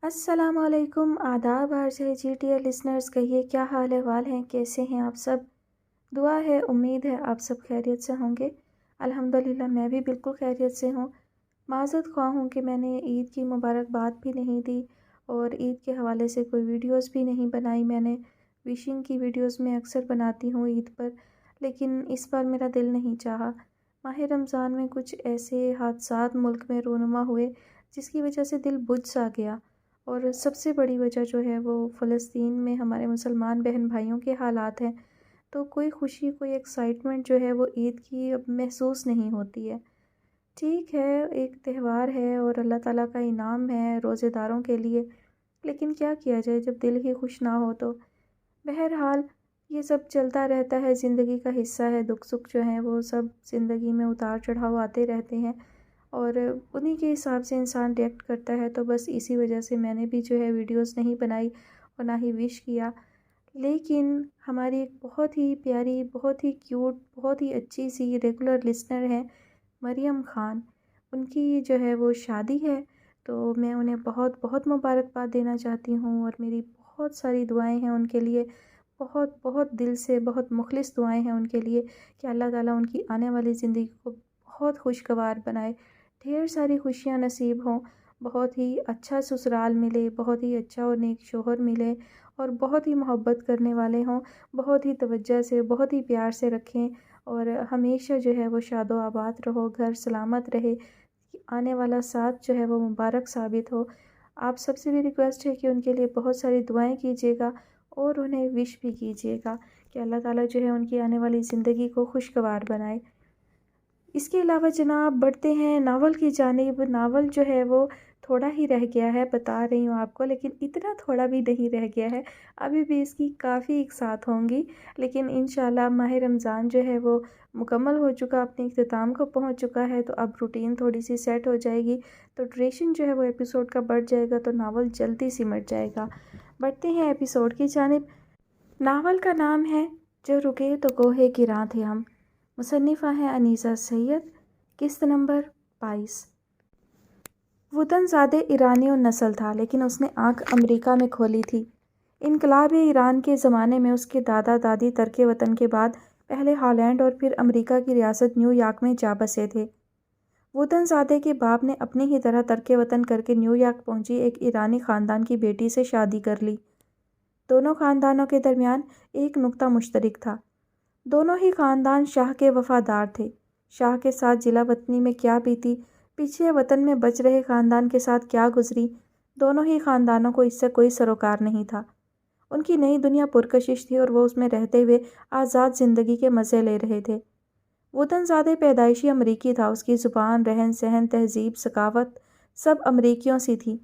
السلام علیکم، آداب عرض ہے جی ڈیئر لسنرز، کہیے کیا حال احوال ہیں، کیسے ہیں آپ سب؟ دعا ہے، امید ہے آپ سب خیریت سے ہوں گے۔ الحمدللہ میں بھی بالکل خیریت سے ہوں۔ معذرت خواہ ہوں کہ میں نے عید کی مبارکباد بھی نہیں دی اور عید کے حوالے سے کوئی ویڈیوز بھی نہیں بنائی۔ میں نے وشنگ کی ویڈیوز میں اکثر بناتی ہوں عید پر، لیکن اس بار میرا دل نہیں چاہا۔ ماہ رمضان میں کچھ ایسے حادثات ملک میں رونما ہوئے جس کی وجہ سے دل بجھ سا گیا، اور سب سے بڑی وجہ جو ہے وہ فلسطین میں ہمارے مسلمان بہن بھائیوں کے حالات ہیں۔ تو کوئی خوشی، کوئی ایکسائٹمنٹ جو ہے وہ عید کی اب محسوس نہیں ہوتی ہے۔ ٹھیک ہے، ایک تہوار ہے اور اللہ تعالیٰ کا انعام ہے روزے داروں کے لیے، لیکن کیا کیا جائے جب دل ہی خوش نہ ہو تو۔ بہرحال یہ سب چلتا رہتا ہے، زندگی کا حصہ ہے، دکھ سکھ جو ہیں وہ سب زندگی میں اتار چڑھاؤ آتے رہتے ہیں، اور انہی کے حساب سے انسان ریئیکٹ کرتا ہے۔ تو بس اسی وجہ سے میں نے بھی جو ہے ویڈیوز نہیں بنائی اور نہ ہی وش کیا۔ لیکن ہماری ایک بہت ہی پیاری، بہت ہی کیوٹ، بہت ہی اچھی سی ریگولر لسنر ہیں مریم خان، ان کی جو ہے وہ شادی ہے، تو میں انہیں بہت بہت مبارکباد دینا چاہتی ہوں، اور میری بہت ساری دعائیں ہیں ان کے لیے، بہت بہت دل سے بہت مخلص دعائیں ہیں ان کے لیے کہ اللہ تعالیٰ ان کی آنے والی زندگی کو بہت خوشگوار بنائے، ڈھیر ساری خوشیاں نصیب ہوں، بہت ہی اچھا سسرال ملے، بہت ہی اچھا اور نیک شوہر ملے، اور بہت ہی محبت کرنے والے ہوں، بہت ہی توجہ سے، بہت ہی پیار سے رکھیں، اور ہمیشہ جو ہے وہ شاد و آباد رہو، گھر سلامت رہے، آنے والا ساتھ جو ہے وہ مبارک ثابت ہو۔ آپ سب سے بھی ریکویسٹ ہے کہ ان کے لیے بہت ساری دعائیں کیجیے گا اور انہیں وش بھی کیجیے گا کہ اللہ تعالیٰ جو ہے ان کی آنے والی زندگی کو خوشگوار بنائے۔ اس کے علاوہ جناب بڑھتے ہیں ناول کی جانب۔ ناول جو ہے وہ تھوڑا ہی رہ گیا ہے، بتا رہی ہوں آپ کو، لیکن اتنا تھوڑا بھی نہیں رہ گیا ہے، ابھی بھی اس کی کافی اقساط ہوں گی، لیکن انشاءاللہ ماہ رمضان جو ہے وہ مکمل ہو چکا، اپنے اختتام کو پہنچ چکا ہے، تو اب روٹین تھوڑی سی سیٹ ہو جائے گی، تو ڈریشن جو ہے وہ ایپیسوڈ کا بڑھ جائے گا، تو ناول جلدی سمٹ جائے گا۔ بڑھتے ہیں ایپیسوڈ کی جانب۔ ناول کا نام ہے جو رکے تو کوہ گراں تھے ہم، مصنفہ ہیں انیسہ سید، قسط نمبر 22۔ وطن زادہ ایرانی النسل تھا، لیکن اس نے آنکھ امریکہ میں کھولی تھی۔ انقلاب ایران کے زمانے میں اس کے دادا دادی ترک وطن کے بعد پہلے ہالینڈ اور پھر امریکہ کی ریاست نیو یارک میں جا بسے تھے۔ وطن زادہ کے باپ نے اپنی ہی طرح ترک وطن کر کے نیو یارک پہنچی ایک ایرانی خاندان کی بیٹی سے شادی کر لی۔ دونوں خاندانوں کے درمیان ایک نقطہ مشترک تھا، دونوں ہی خاندان شاہ کے وفادار تھے۔ شاہ کے ساتھ جلا وطنی میں کیا بیتی، پیچھے وطن میں بچ رہے خاندان کے ساتھ کیا گزری، دونوں ہی خاندانوں کو اس سے کوئی سروکار نہیں تھا۔ ان کی نئی دنیا پرکشش تھی اور وہ اس میں رہتے ہوئے آزاد زندگی کے مزے لے رہے تھے۔ وطن زادہ پیدائشی امریکی تھا، اس کی زبان، رہن سہن، تہذیب، ثقافت سب امریکیوں سی تھی،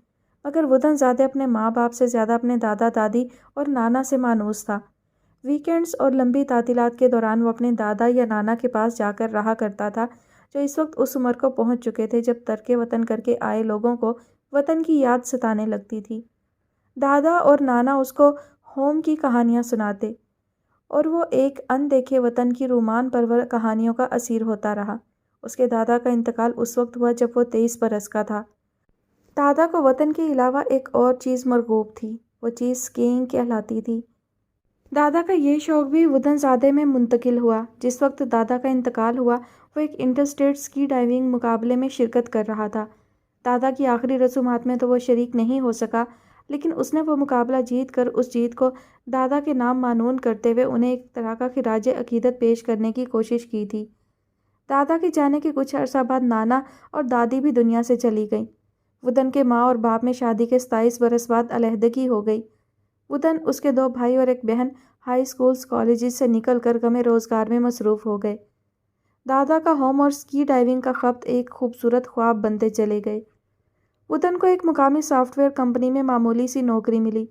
مگر وطن زادہ اپنے ماں باپ سے زیادہ اپنے دادا دادی اور نانا سے مانوس تھا۔ ویکینڈز اور لمبی تعطیلات کے دوران وہ اپنے دادا یا نانا کے پاس جا کر رہا کرتا تھا، جو اس وقت اس عمر کو پہنچ چکے تھے جب ترک وطن کر کے آئے لوگوں کو وطن کی یاد ستانے لگتی تھی۔ دادا اور نانا اس کو ہوم کی کہانیاں سناتے، اور وہ ایک ان دیکھے وطن کی رومان پرور کہانیوں کا اسیر ہوتا رہا۔ اس کے دادا کا انتقال اس وقت ہوا جب وہ 23 برس کا تھا۔ دادا کو وطن کے علاوہ ایک اور چیز مرغوب تھی، وہ چیز اسکیئنگ کہلاتی تھی۔ دادا کا یہ شوق بھی وطن زادہ میں منتقل ہوا۔ جس وقت دادا کا انتقال ہوا وہ ایک انٹر اسٹیٹ اسکی ڈائیونگ مقابلے میں شرکت کر رہا تھا۔ دادا کی آخری رسومات میں تو وہ شریک نہیں ہو سکا، لیکن اس نے وہ مقابلہ جیت کر اس جیت کو دادا کے نام معنون کرتے ہوئے انہیں ایک طرح کا خراج عقیدت پیش کرنے کی کوشش کی تھی۔ دادا کے جانے کے کچھ عرصہ بعد نانا اور دادی بھی دنیا سے چلی گئیں۔ وطن کے ماں اور باپ میں شادی کے 27 برس بعد علیحدگی ہو گئی۔ وطن، اس کے 2 بھائی اور ایک بہن ہائی اسکولز، کالجز سے نکل کر غم روزگار میں مصروف ہو گئے۔ دادا کا ہوم اور اسکی ڈائیونگ کا خبت ایک خوبصورت خواب بنتے چلے گئے۔ وطن کو ایک مقامی سافٹ ویئر کمپنی میں معمولی سی نوکری ملی۔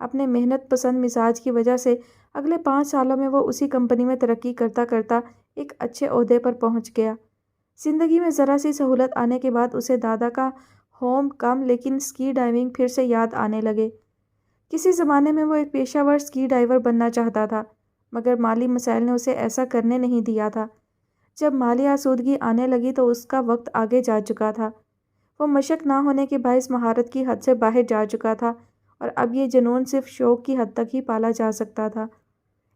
اپنے محنت پسند مزاج کی وجہ سے اگلے 5 سالوں میں وہ اسی کمپنی میں ترقی کرتا کرتا ایک اچھے عہدے پر پہنچ گیا۔ زندگی میں ذرا سی سہولت آنے کے بعد اسے دادا کا ہوم کم لیکن اسکی ڈائیونگ پھر سے یاد آنے لگے۔ کسی زمانے میں وہ ایک پیشہ ور اسکی ڈائیور بننا چاہتا تھا، مگر مالی مسائل نے اسے ایسا کرنے نہیں دیا تھا۔ جب مالی آسودگی آنے لگی تو اس کا وقت آگے جا چکا تھا۔ وہ مشق نہ ہونے کے باعث مہارت کی حد سے باہر جا چکا تھا اور اب یہ جنون صرف شوق کی حد تک ہی پالا جا سکتا تھا۔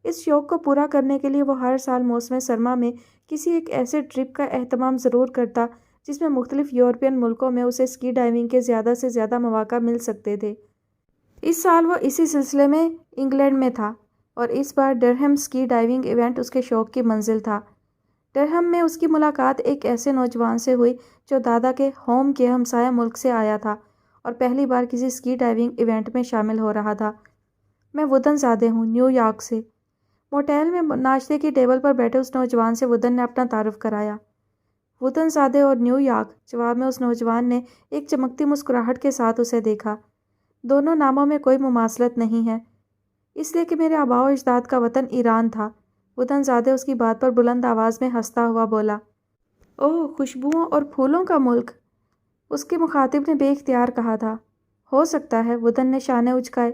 اس شوق کو پورا کرنے کے لیے وہ ہر سال موسم سرما میں کسی ایک ایسے ٹرپ کا اہتمام ضرور کرتا جس میں مختلف یورپین ملکوں میں اسے اسکی ڈائیونگ کے زیادہ سے زیادہ مواقع مل سکتے تھے۔ اس سال وہ اسی سلسلے میں انگلینڈ میں تھا اور اس بار ڈرہم اسکی ڈائیونگ ایونٹ اس کے شوق کی منزل تھا۔ ڈرہم میں اس کی ملاقات ایک ایسے نوجوان سے ہوئی جو دادا کے ہوم کے ہمسایہ ملک سے آیا تھا اور پہلی بار کسی اسکی ڈائیونگ ایونٹ میں شامل ہو رہا تھا۔ میں وودن زادے ہوں، نیو یارک سے۔ موٹیل میں ناشتے کی ٹیبل پر بیٹھے اس نوجوان سے وودن نے اپنا تعارف کرایا۔ وودن زادے اور نیو یارک، جواب میں اس نوجوان نے ایک چمکتی مسکراہٹ کے ساتھ اسے دیکھا۔ دونوں ناموں میں کوئی مماثلت نہیں ہے، اس لیے کہ میرے آباء و اجداد کا وطن ایران تھا۔ وودن زادے اس کی بات پر بلند آواز میں ہنستا ہوا بولا۔ اوہ، خوشبوؤں اور پھولوں کا ملک، اس کے مخاطب نے بے اختیار کہا تھا۔ ہو سکتا ہے، وودن نے شانے اچکائے۔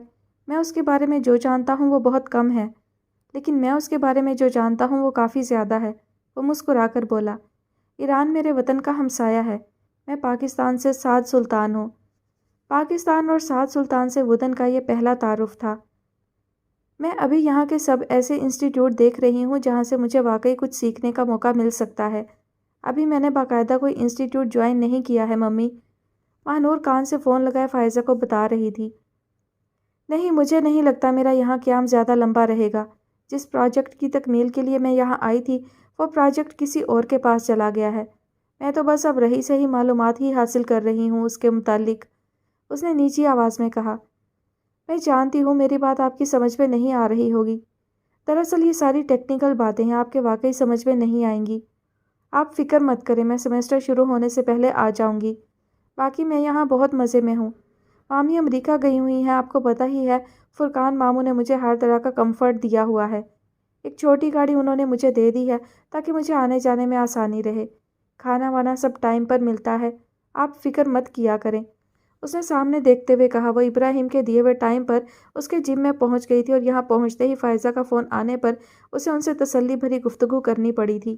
میں اس کے بارے میں جو جانتا ہوں وہ بہت کم ہے، لیکن میں اس کے بارے میں جو جانتا ہوں وہ کافی زیادہ ہے۔ وہ مسکرا کر بولا۔ ایران میرے وطن کا ہمسایہ ہے۔ میں پاکستان سے سعد سلطان ہوں۔ پاکستان اور سعد سلطان سے وودن کا یہ پہلا تعارف تھا۔ میں ابھی یہاں کے سب ایسے انسٹیٹیوٹ دیکھ رہی ہوں جہاں سے مجھے واقعی کچھ سیکھنے کا موقع مل سکتا ہے۔ ابھی میں نے باقاعدہ کوئی انسٹیٹیوٹ جوائن نہیں کیا ہے ممی، ماہنور کان سے فون لگائے فائزہ کو بتا رہی تھی۔ نہیں، مجھے نہیں لگتا میرا یہاں قیام زیادہ لمبا رہے گا۔ جس پروجیکٹ کی تکمیل کے لیے میں یہاں آئی تھی وہ پروجیکٹ کسی اور کے پاس چلا گیا ہے۔ میں تو بس اب رہی سہی معلومات ہی حاصل کر رہی ہوں اس کے متعلق، اس نے نیچی آواز میں کہا۔ میں جانتی ہوں میری بات آپ کی سمجھ میں نہیں آ رہی ہوگی۔ دراصل یہ ساری ٹیکنیکل باتیں ہیں، آپ کے واقعی سمجھ میں نہیں آئیں گی۔ آپ فکر مت کریں، میں سیمسٹر شروع ہونے سے پہلے آ جاؤں گی۔ باقی میں یہاں بہت مزے میں ہوں۔ مامی امریکہ گئی ہوئی ہیں، آپ کو پتہ ہی ہے۔ فرقان ماموں نے مجھے ہر طرح کا کمفرٹ دیا ہوا ہے۔ ایک چھوٹی گاڑی انہوں نے مجھے دے دی ہے تاکہ مجھے آنے جانے میں آسانی رہے۔ کھانا وانا سب ٹائم پر ملتا ہے، آپ فکر مت کیا کریں، اس نے سامنے دیکھتے ہوئے کہا۔ وہ ابراہیم کے دیے ہوئے ٹائم پر اس کے جم میں پہنچ گئی تھی اور یہاں پہنچتے ہی فائزہ کا فون آنے پر اسے ان سے تسلی بھری گفتگو کرنی پڑی تھی۔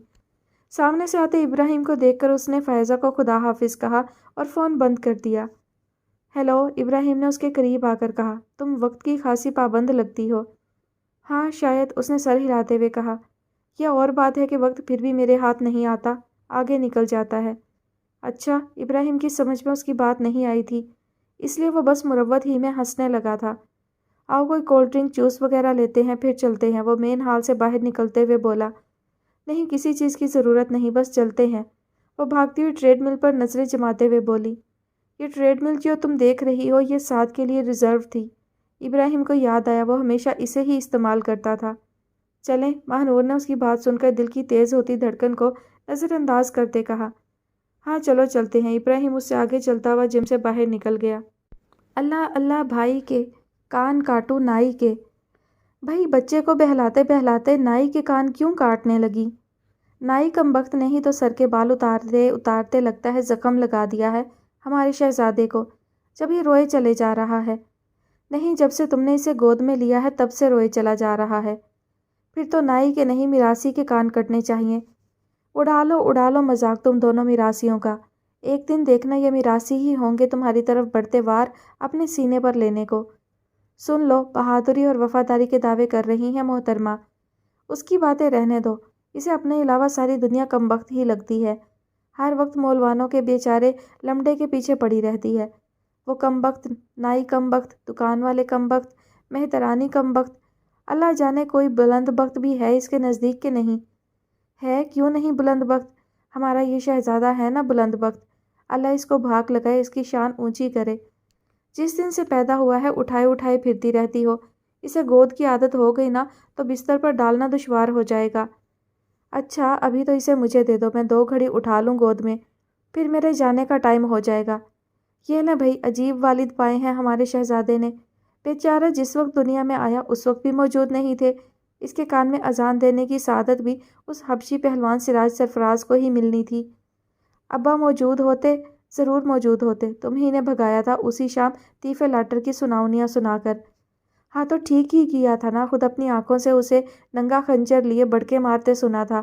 سامنے سے آتے ابراہیم کو دیکھ کر اس نے فائزہ کو خدا حافظ کہا اور فون بند کر دیا۔ ہیلو، ابراہیم نے اس کے قریب آ کر کہا۔ تم وقت کی خاصی پابند لگتی ہو۔ ہاں شاید، اس نے سر ہلاتے ہوئے کہا۔ یہ اور بات ہے کہ وقت پھر بھی میرے ہاتھ نہیں آتا، آگے نکل جاتا ہے۔ اچھا، ابراہیم کی سمجھ میں اس کی بات نہیں آئی تھی، اس لیے وہ بس مروت ہی میں ہنسنے لگا تھا۔ آؤ کوئی کولڈ ڈرنک جوس وغیرہ لیتے ہیں پھر چلتے ہیں، وہ مین ہال سے باہر نکلتے ہوئے بولا۔ نہیں، کسی چیز کی ضرورت نہیں، بس چلتے ہیں، وہ بھاگتی ہوئی ٹریڈ مل پر نظریں جماتے ہوئے بولی۔ یہ ٹریڈ مل جو تم دیکھ رہی ہو یہ سعد کے لیے ریزرو تھی۔ ابراہیم کو یاد آیا وہ ہمیشہ اسے ہی استعمال کرتا تھا۔ چلیں، ماہنور نے اس کی بات سن کر دل کی تیز ہوتی دھڑکن کو نظر انداز کرتے کہا۔ ہاں چلو چلتے ہیں، ابراہیم اس سے آگے چلتا ہوا جم سے باہر نکل گیا۔ اللہ اللہ بھائی کے کان کاٹوں نائی کے۔ بھائی بچے کو بہلاتے بہلاتے نائی کے کان کیوں کاٹنے لگی؟ نائی کمبخت نے ہی تو سر کے بال اتارتے اتارتے لگتا ہے زخم لگا دیا ہے ہمارے شہزادے کو، جب یہ روئے چلے جا رہا ہے۔ نہیں، جب سے تم نے اسے گود میں لیا ہے تب سے روئے چلا جا رہا ہے۔ پھر تو نائی کے نہیں میراثی کے کان کٹنے چاہیے۔ اڑا لو مذاق تم دونوں میراثیوں کا، ایک دن دیکھنا یہ میراثی ہی ہوں گے تمہاری طرف بڑھتے وار اپنے سینے پر لینے کو۔ سن لو، بہادری اور وفاداری کے دعوے کر رہی ہیں محترمہ۔ اس کی باتیں رہنے دو، اسے اپنے علاوہ ساری دنیا کمبخت ہی لگتی ہے، ہر وقت مولوانوں کے بیچارے لمڈے کے پیچھے پڑی رہتی ہے۔ وہ کمبخت، نائی کمبخت، دکان والے کمبخت، مہترانی کمبخت، اللہ جانے کوئی بلند بخت بھی ہے اس کے نزدیک کہ نہیں ہے؟ کیوں نہیں بلند بخت؟ ہمارا یہ شہزادہ ہے نا بلند بخت، اللہ اس کو بھاگ لگائے، اس کی شان اونچی کرے۔ جس دن سے پیدا ہوا ہے اٹھائے اٹھائے پھرتی رہتی ہو، اسے گود کی عادت ہو گئی نا تو بستر پر ڈالنا دشوار ہو جائے گا۔ اچھا، ابھی تو اسے مجھے دے دو، میں 2 گھڑی اٹھا لوں گود میں، پھر میرے جانے کا ٹائم ہو جائے گا۔ یہ نہ بھائی، عجیب والد پائے ہیں ہمارے شہزادے نے، بیچارہ جس وقت دنیا میں آیا اس وقت بھی موجود نہیں تھے۔ اس کے کان میں اذان دینے کی سعادت بھی اس حبشی پہلوان سراج سرفراز کو ہی ملنی تھی۔ ابا موجود ہوتے، ضرور موجود ہوتے، تم ہی نے بھگایا تھا اسی شام تیفے لاٹر کی سناونیاں سنا کر۔ ہاں تو ٹھیک ہی کیا تھا نا، خود اپنی آنکھوں سے اسے ننگا خنجر لیے بڑکے مارتے سنا تھا۔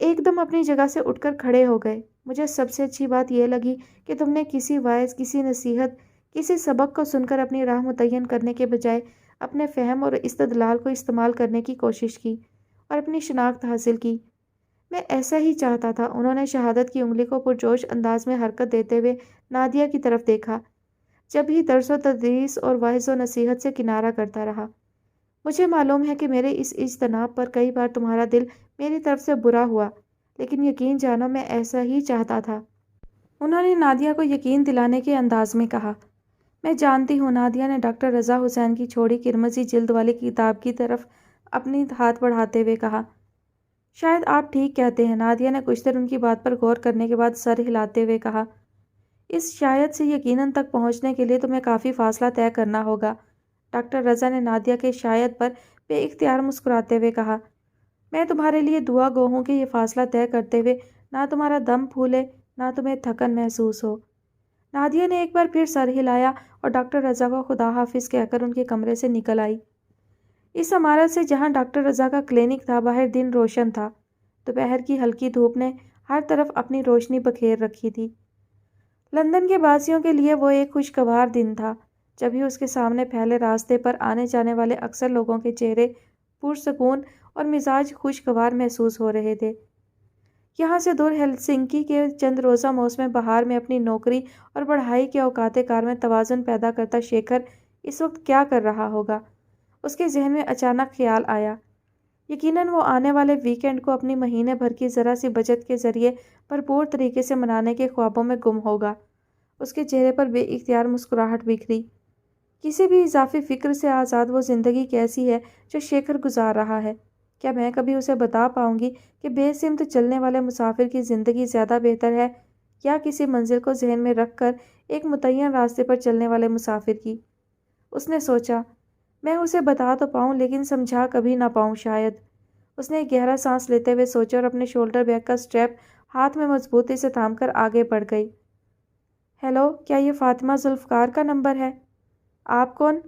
ایک دم اپنی جگہ سے اٹھ کر کھڑے ہو گئے۔ مجھے سب سے اچھی بات یہ لگی کہ تم نے کسی وعظ، کسی نصیحت، کسی سبق کو سن کر اپنی راہ متعین کرنے کے بجائے اپنے فہم اور استدلال کو استعمال کرنے کی کوشش کی اور اپنی شناخت حاصل کی۔ میں ایسا ہی چاہتا تھا۔ انہوں نے شہادت کی انگلی کو پرجوش انداز میں حرکت دیتے ہوئے نادیہ کی طرف دیکھا، جب ہی درس و تدریس اور وعظ و نصیحت سے کنارہ کرتا رہا۔ مجھے معلوم ہے کہ میرے اس اجتناب پر کئی بار تمہارا دل میری طرف سے برا ہوا، لیکن یقین جانو میں ایسا ہی چاہتا تھا۔ انہوں نے نادیہ کو یقین دلانے کے انداز میں کہا۔ میں جانتی ہوں، نادیہ نے ڈاکٹر رضا حسین کی چھوڑی کرمزی جلد والی کتاب کی طرف اپنی ہاتھ بڑھاتے ہوئے کہا۔ شاید آپ ٹھیک کہتے ہیں، نادیہ نے کچھ دیر ان کی بات پر غور کرنے کے بعد سر ہلاتے ہوئے کہا۔ اس شاید سے یقیناً تک پہنچنے کے لیے تمہیں کافی فاصلہ طے کرنا ہوگا۔ ڈاکٹر رضا نے نادیہ کے شاید پر بے اختیار مسکراتے ہوئے کہا۔ میں تمہارے لیے دعا گو ہوں کہ یہ فاصلہ طے کرتے ہوئے نہ تمہارا دم پھولے، نہ تمہیں تھکن محسوس ہو۔ نادیہ نے ایک بار پھر سر ہلایا اور ڈاکٹر رضا کو خدا حافظ کہہ کر ان کے کمرے سے نکل آئی۔ اس عمارت سے جہاں ڈاکٹر رضا کا کلینک تھا، باہر دن روشن تھا۔ دوپہر کی ہلکی دھوپ نے ہر طرف اپنی روشنی بکھیر رکھی تھی۔ لندن کے باسیوں کے لیے وہ ایک خوشگوار دن تھا، جب ہی اس کے سامنے پھیلے راستے پر آنے جانے والے اکثر لوگوں کے چہرے پرسکون اور مزاج خوشگوار محسوس ہو رہے تھے۔ یہاں سے دور ہیلسنکی کے چند روزہ موسم بہار میں اپنی نوکری اور پڑھائی کے اوقات کار میں توازن پیدا کرتا شیکھر اس وقت کیا کر رہا ہوگا؟ اس کے ذہن میں اچانک خیال آیا۔ یقیناً وہ آنے والے ویکینڈ کو اپنی مہینے بھر کی ذرا سی بچت کے ذریعے بھرپور طریقے سے منانے کے خوابوں میں گم ہوگا۔ اس کے چہرے پر بے اختیار مسکراہٹ بکھری۔ کسی بھی اضافی فکر سے آزاد وہ زندگی کیسی ہے جو شیکھر گزار رہا ہے؟ کیا میں کبھی اسے بتا پاؤں گی کہ بے سمت چلنے والے مسافر کی زندگی زیادہ بہتر ہے یا کسی منزل کو ذہن میں رکھ کر ایک متعین راستے پر چلنے والے مسافر کی؟ اس نے سوچا، میں اسے بتا تو پاؤں لیکن سمجھا کبھی نہ پاؤں شاید۔ اس نے ایک گہرا سانس لیتے ہوئے سوچا اور اپنے شولڈر بیگ کا سٹریپ ہاتھ میں مضبوطی سے تھام کر آگے بڑھ گئی۔ ہیلو، کیا یہ فاطمہ ذوالفقار کا نمبر ہے؟ آپ کون؟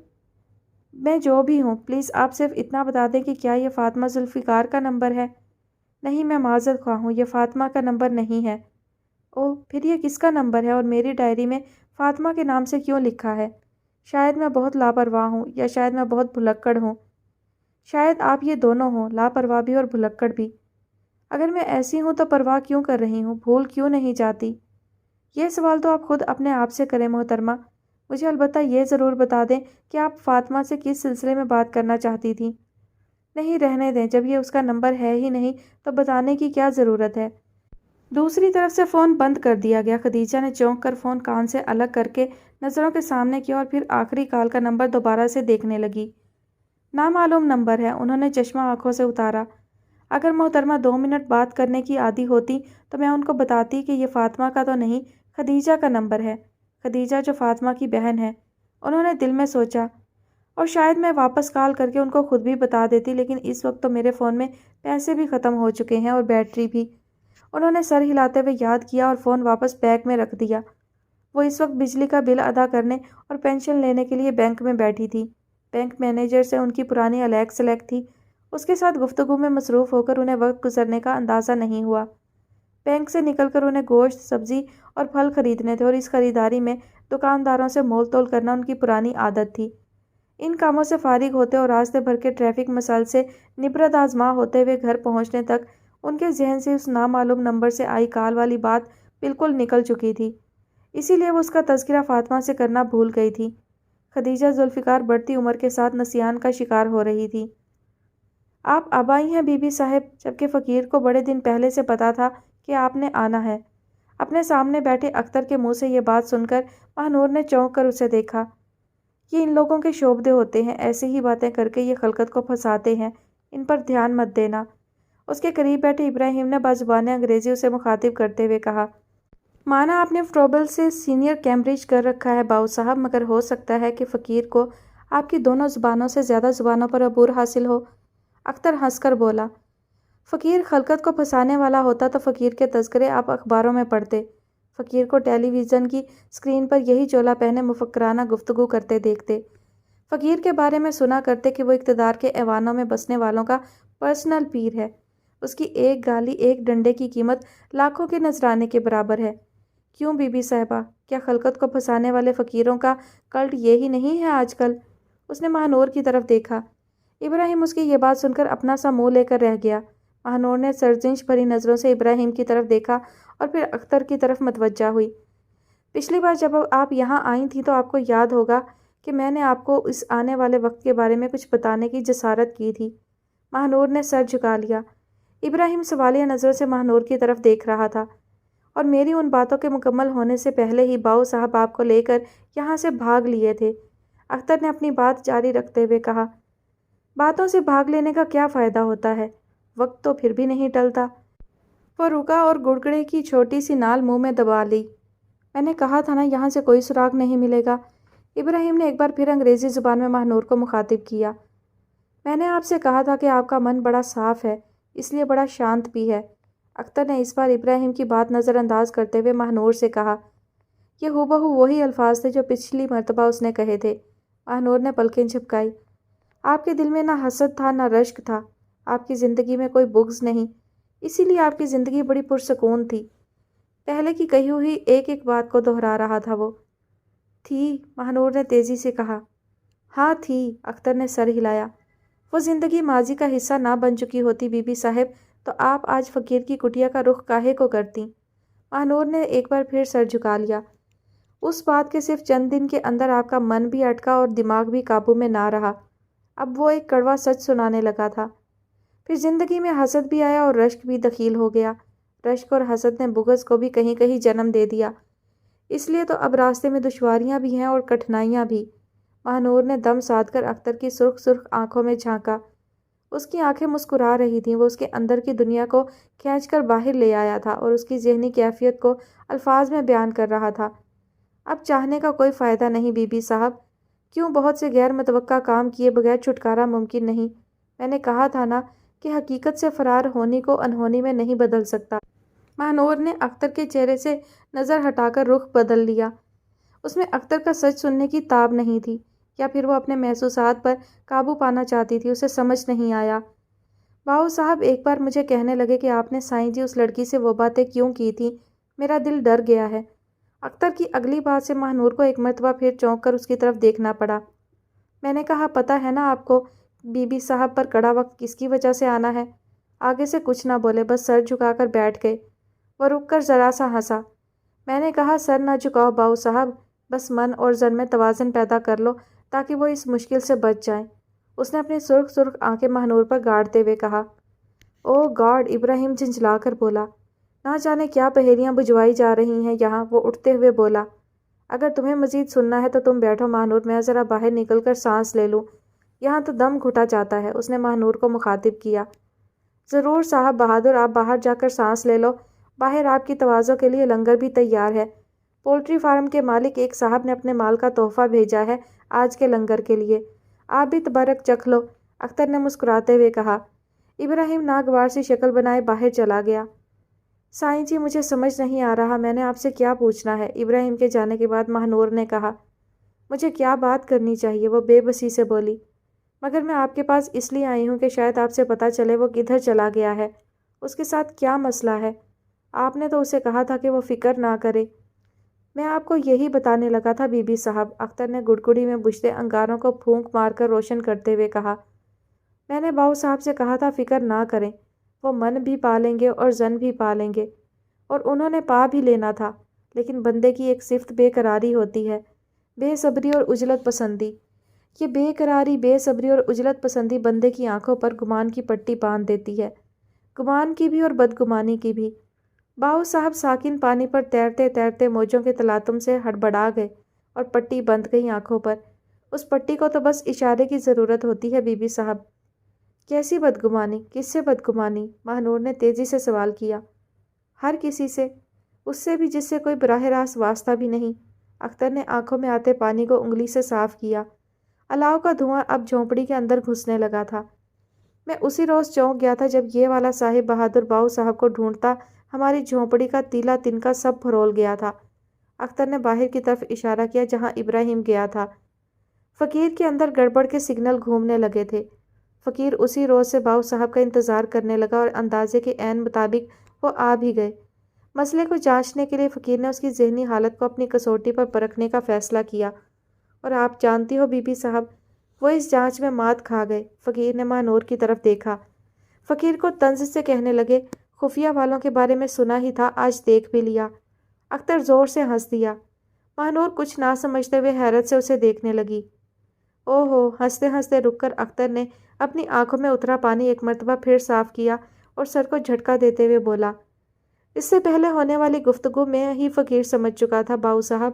میں جو بھی ہوں، پلیز آپ صرف اتنا بتا دیں کہ کیا یہ فاطمہ ذوالفقار کا نمبر ہے؟ نہیں، میں معذرت خواہ ہوں، یہ فاطمہ کا نمبر نہیں ہے۔ اوہ، پھر یہ کس کا نمبر ہے اور میری ڈائری میں فاطمہ کے نام سے کیوں لکھا ہے؟ شاید میں بہت لاپرواہ ہوں یا شاید میں بہت بھلکڑ ہوں۔ شاید آپ یہ دونوں ہوں، لاپرواہ بھی اور بھلکڑ بھی۔ اگر میں ایسی ہوں تو پرواہ کیوں کر رہی ہوں، بھول کیوں نہیں جاتی؟ یہ سوال تو آپ خود اپنے آپ سے کریں محترمہ۔ مجھے البتہ یہ ضرور بتا دیں کہ آپ فاطمہ سے کس سلسلے میں بات کرنا چاہتی تھیں۔ نہیں، رہنے دیں، جب یہ اس کا نمبر ہے ہی نہیں تو بتانے کی کیا ضرورت ہے؟ دوسری طرف سے فون بند کر دیا گیا۔ خدیجہ نے چونک کر فون کان سے الگ کر کے نظروں کے سامنے کیا اور پھر آخری کال کا نمبر دوبارہ سے دیکھنے لگی۔ نامعلوم نمبر ہے، انہوں نے چشمہ آنکھوں سے اتارا۔ اگر محترمہ 2 منٹ بات کرنے کی عادی ہوتی تو میں ان کو بتاتی کہ یہ فاطمہ کا تو نہیں، خدیجہ کا نمبر ہے، خدیجہ جو فاطمہ کی بہن ہے۔ انہوں نے دل میں سوچا، اور شاید میں واپس کال کر کے ان کو خود بھی بتا دیتی، لیکن اس وقت تو میرے فون میں پیسے بھی ختم ہو چکے ہیں اور بیٹری بھی۔ انہوں نے سر ہلاتے ہوئے یاد کیا اور فون واپس بیگ میں رکھ دیا۔ وہ اس وقت بجلی کا بل ادا کرنے اور پینشن لینے کے لیے بینک میں بیٹھی تھی۔ بینک مینیجر سے ان کی پرانی الیک سلیک تھی۔ اس کے ساتھ گفتگو میں مصروف ہو کر انہیں وقت گزرنے کا اندازہ نہیں ہوا۔ بینک سے نکل کر انہیں گوشت، سبزی اور پھل خریدنے تھے اور اس خریداری میں دکانداروں سے مول تول کرنا ان کی پرانی عادت تھی۔ ان کاموں سے فارغ ہوتے اور راستے بھر کے ٹریفک مسائل سے نبرد آزما ہوتے ہوئے گھر پہنچنے تک ان کے ذہن سے اس نامعلوم نمبر سے آئی کال والی بات بالکل نکل چکی تھی۔ اسی لیے وہ اس کا تذکرہ فاطمہ سے کرنا بھول گئی تھی۔ خدیجہ ذوالفقار بڑھتی عمر کے ساتھ نسیان کا شکار ہو رہی تھی۔ آپ اب آئی ہیں بی بی صاحب، جبکہ فقیر کو بڑے دن پہلے سے پتا تھا کہ آپ نے آنا ہے۔ اپنے سامنے بیٹھے اختر کے منہ سے یہ بات سن کر ماہنور نے چونک کر اسے دیکھا۔ یہ ان لوگوں کے شعبدے ہوتے ہیں، ایسی ہی باتیں کر کے یہ خلقت کو پھنساتے ہیں، ان پر دھیان مت دینا۔ اس کے قریب بیٹھے ابراہیم نے بازبانِ انگریزی اسے مخاطب کرتے ہوئے کہا۔ مانا آپ نے فروبل سے سینئر کیمبرج کر رکھا ہے باؤ صاحب، مگر ہو سکتا ہے کہ فقیر کو آپ کی دونوں زبانوں سے زیادہ زبانوں پر عبور حاصل ہو۔ اختر ہنس کر بولا۔ فقیر خلقت کو پھنسانے والا ہوتا تو فقیر کے تذکرے آپ اخباروں میں پڑھتے، فقیر کو ٹیلی ویژن کی اسکرین پر یہی چولا پہنے مفکرانہ گفتگو کرتے دیکھتے، فقیر کے بارے میں سنا کرتے کہ وہ اقتدار کے ایوانوں میں بسنے والوں کا پرسنل پیر ہے، اس کی ایک گالی ایک ڈنڈے کی قیمت لاکھوں کے نذرانے کے برابر ہے۔ کیوں بی بی صاحبہ، کیا خلقت کو پھنسانے والے فقیروں کا کلٹ یہی نہیں ہے آج کل؟ اس نے ماہنور کی طرف دیکھا۔ ابراہیم اس کی یہ بات سن کر اپنا سا منہ لے کر رہ گیا۔ ماہنور نے سرزنش بھری نظروں سے ابراہیم کی طرف دیکھا اور پھر اختر کی طرف متوجہ ہوئی۔ پچھلی بار جب آپ یہاں آئی تھیں تو آپ کو یاد ہوگا کہ میں نے آپ کو اس آنے والے وقت کے بارے میں کچھ بتانے کی جسارت کی تھی۔ ماہنور نے سر جھکا لیا۔ ابراہیم سوالیہ نظروں سے ماہنور کی طرف دیکھ رہا تھا۔ اور میری ان باتوں کے مکمل ہونے سے پہلے ہی باؤ صاحب آپ کو لے کر یہاں سے بھاگ لیے تھے۔ اختر نے اپنی بات جاری رکھتے ہوئے کہا۔ باتوں سے بھاگ لینے کا کیا فائدہ ہوتا ہے؟ وقت تو پھر بھی نہیں ٹلتا۔ وہ رکا اور گڑگڑے کی چھوٹی سی نال منہ میں دبا لی۔ میں نے کہا تھا نا یہاں سے کوئی سراغ نہیں ملے گا۔ ابراہیم نے ایک بار پھر انگریزی زبان میں ماہنور کو مخاطب کیا۔ میں نے آپ سے کہا تھا کہ آپ کا من بڑا صاف ہے، اس لیے بڑا شانت بھی ہے۔ اختر نے اس بار ابراہیم کی بات نظر انداز کرتے ہوئے ماہنور سے کہا۔ یہ ہو بہو وہی الفاظ تھے جو پچھلی مرتبہ اس نے کہے تھے۔ ماہنور نے پلکیں جھپکائی۔ آپ کے دل میں نہ حسد تھا نہ رشک تھا، آپ کی زندگی میں کوئی بغض نہیں، اسی لیے آپ کی زندگی بڑی پرسکون تھی۔ پہلے کی کہی ہوئی ایک ایک بات کو دہرا رہا تھا وہ۔ تھی، ماہنور نے تیزی سے کہا۔ ہاں تھی، اختر نے سر ہلایا۔ وہ زندگی ماضی کا حصہ نہ بن چکی ہوتی بی بی صاحب تو آپ آج فقیر کی کٹیا کا رخ کاہے کو کرتی؟ ماہنور نے ایک بار پھر سر جھکا لیا۔ اس بات کے صرف چند دن کے اندر آپ کا من بھی اٹکا اور دماغ بھی قابو میں نہ رہا۔ اب وہ ایک کڑوا سچ سنانے لگا تھا۔ پھر زندگی میں حسد بھی آیا اور رشک بھی دخیل ہو گیا۔ رشک اور حسد نے بغض کو بھی کہیں کہیں جنم دے دیا۔ اس لیے تو اب راستے میں دشواریاں بھی ہیں اور کٹھنائیاں بھی۔ ماہنور نے دم سادھ کر اختر کی سرخ سرخ آنکھوں میں جھانکا۔ اس کی آنکھیں مسکرا رہی تھیں، وہ اس کے اندر کی دنیا کو کھینچ کر باہر لے آیا تھا اور اس کی ذہنی کیفیت کو الفاظ میں بیان کر رہا تھا۔ اب چاہنے کا کوئی فائدہ نہیں بی بی صاحب، کیوں بہت سے غیر متوقع کام کیے بغیر چھٹکارا ممکن نہیں۔ میں نے کہا تھا نا کہ حقیقت سے فرار ہونی کو انہونی میں نہیں بدل سکتا۔ ماہنور نے اختر کے چہرے سے نظر ہٹا کر رخ بدل لیا۔ اس میں اختر کا سچ سننے کی تاب نہیں تھی، یا پھر وہ اپنے محسوسات پر قابو پانا چاہتی تھی، اسے سمجھ نہیں آیا۔ باؤ صاحب ایک بار مجھے کہنے لگے کہ آپ نے سائیں جی اس لڑکی سے وہ باتیں کیوں کی تھیں، میرا دل ڈر گیا ہے۔ اختر کی اگلی بات سے ماہنور کو ایک مرتبہ پھر چونک کر اس کی طرف دیکھنا پڑا۔ میں نے کہا پتہ ہے نا آپ کو بی بی صاحب پر کڑا وقت کس کی وجہ سے آنا ہے؟ آگے سے کچھ نہ بولے، بس سر جھکا کر بیٹھ گئے۔ وہ رک کر ذرا سا ہنسا۔ میں نے کہا سر نہ جھکاؤ باؤ صاحب، بس من اور ذن میں توازن پیدا کر لو تاکہ وہ اس مشکل سے بچ جائیں۔ اس نے اپنی سرخ سرخ آنکھیں ماہنور پر گاڑتے ہوئے کہا۔ او گاڈ، ابراہیم جھنجھلا کر بولا۔ نہ جانے کیا پہیلیاں بجھوائی جا رہی ہیں یہاں، وہ اٹھتے ہوئے بولا۔ اگر تمہیں مزید سننا ہے تو تم بیٹھو ماہنور، میں ذرا باہر نکل کر سانس لے لوں، یہاں تو دم گھٹا جاتا ہے۔ اس نے ماہنور کو مخاطب کیا۔ ضرور صاحب بہادر، آپ باہر جا کر سانس لے لو، باہر آپ کی تواضع کے لیے لنگر بھی تیار ہے۔ پولٹری فارم کے مالک ایک صاحب نے اپنے مال کا تحفہ بھیجا ہے آج کے لنگر کے لیے، آپ بھی تبرک چکھ لو، اختر نے مسکراتے ہوئے کہا۔ ابراہیم ناگوار سی شکل بنائے باہر چلا گیا۔ سائیں جی مجھے سمجھ نہیں آ رہا میں نے آپ سے کیا پوچھنا ہے، ابراہیم کے جانے کے بعد ماہنور نے کہا۔ مجھے کیا بات کرنی چاہیے، وہ بے بسی سے بولی۔ مگر میں آپ کے پاس اس لیے آئی ہوں کہ شاید آپ سے پتہ چلے وہ کدھر چلا گیا ہے، اس کے ساتھ کیا مسئلہ ہے۔ آپ نے تو اسے کہا تھا کہ وہ فکر نہ کرے۔ میں آپ کو یہی بتانے لگا تھا بی بی صاحب، اختر نے گڑگڑی میں بجھتے انگاروں کو پھونک مار کر روشن کرتے ہوئے کہا۔ میں نے باؤ صاحب سے کہا تھا فکر نہ کریں، وہ من بھی پالیں گے اور ذن بھی پالیں گے، اور انہوں نے پا بھی لینا تھا، لیکن بندے کی ایک صفت بے قراری ہوتی ہے، بے صبری اور عجلت پسندی۔ یہ بے قراری، بے صبری اور عجلت پسندی بندے کی آنکھوں پر گمان کی پٹی باندھ دیتی ہے، گمان کی بھی اور بدگمانی کی بھی۔ باؤ صاحب ساکن پانی پر تیرتے تیرتے موجوں کے تلاطم سے ہڑبڑا گئے اور پٹی بندھ گئی آنکھوں پر۔ اس پٹی کو تو بس اشارے کی ضرورت ہوتی ہے بی بی صاحب۔ کیسی بدگمانی، کس سے بدگمانی؟ ماہنور نے تیزی سے سوال کیا۔ ہر کسی سے، اس سے بھی جس سے کوئی براہ راست واسطہ بھی نہیں۔ اختر نے آنکھوں میں آتے پانی کو انگلی سے صاف کیا۔ الاؤ کا دھواں اب جھونپڑی کے اندر گھسنے لگا تھا۔ میں اسی روز چونک گیا تھا جب یہ والا صاحب بہادر باؤ صاحب کو ڈھونڈتا ہماری جھونپڑی کا تیلا تنکا سب پھرول گیا تھا۔ اختر نے باہر کی طرف اشارہ کیا جہاں ابراہیم گیا تھا۔ فقیر کے اندر گڑبڑ کے سگنل گھومنے لگے تھے۔ فقیر اسی روز سے باؤ صاحب کا انتظار کرنے لگا اور اندازے کے عین مطابق وہ آ بھی گئے۔ مسئلے کو جانچنے کے لیے فقیر نے اس کی ذہنی حالت کو اپنی کسوٹی پر پرکھنے کا فیصلہ کیا، اور آپ جانتی ہو بی بی صاحب، وہ اس جانچ میں مات کھا گئے۔ فقیر نے ماہ نور کی طرف دیکھا۔ فقیر کو طنز سے کہنے لگے، خفیہ والوں کے بارے میں سنا ہی تھا، آج دیکھ بھی لیا۔ اختر زور سے ہنس دیا۔ ماہ نور کچھ نہ سمجھتے ہوئے حیرت سے اسے دیکھنے لگی۔ او ہو، ہنستے ہنستے رک کر اختر نے اپنی آنکھوں میں اترا پانی ایک مرتبہ پھر صاف کیا اور سر کو جھٹکا دیتے ہوئے بولا۔ اس سے پہلے ہونے والی گفتگو میں ہی فقیر سمجھ چکا تھا باؤ صاحب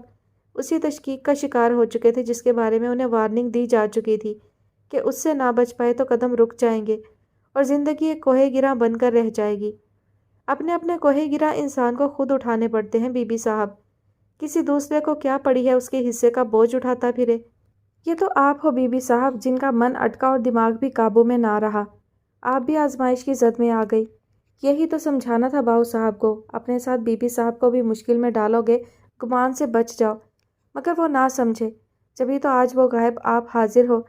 اسی تشکیک کا شکار ہو چکے تھے جس کے بارے میں انہیں وارننگ دی جا چکی تھی کہ اس سے نہ بچ پائے تو قدم رک جائیں گے اور زندگی ایک کوہ گراں بن کر رہ جائے گی۔ اپنے اپنے کوہ گراں انسان کو خود اٹھانے پڑتے ہیں بی بی صاحب، کسی دوسرے کو کیا پڑی ہے اس کے حصے کا بوجھ اٹھاتا پھرے۔ یہ تو آپ ہو بی بی صاحب جن کا من اٹکا اور دماغ بھی قابو میں نہ رہا، آپ بھی آزمائش کی زد میں آ گئی۔ یہی تو سمجھانا تھا باؤ صاحب کو، اپنے ساتھ بی بی صاحب کو بھی مشکل میں ڈالو گے، گمان سے بچ جاؤ، مگر وہ نہ سمجھے۔ جبھی تو آج وہ غائب آپ حاضر ہو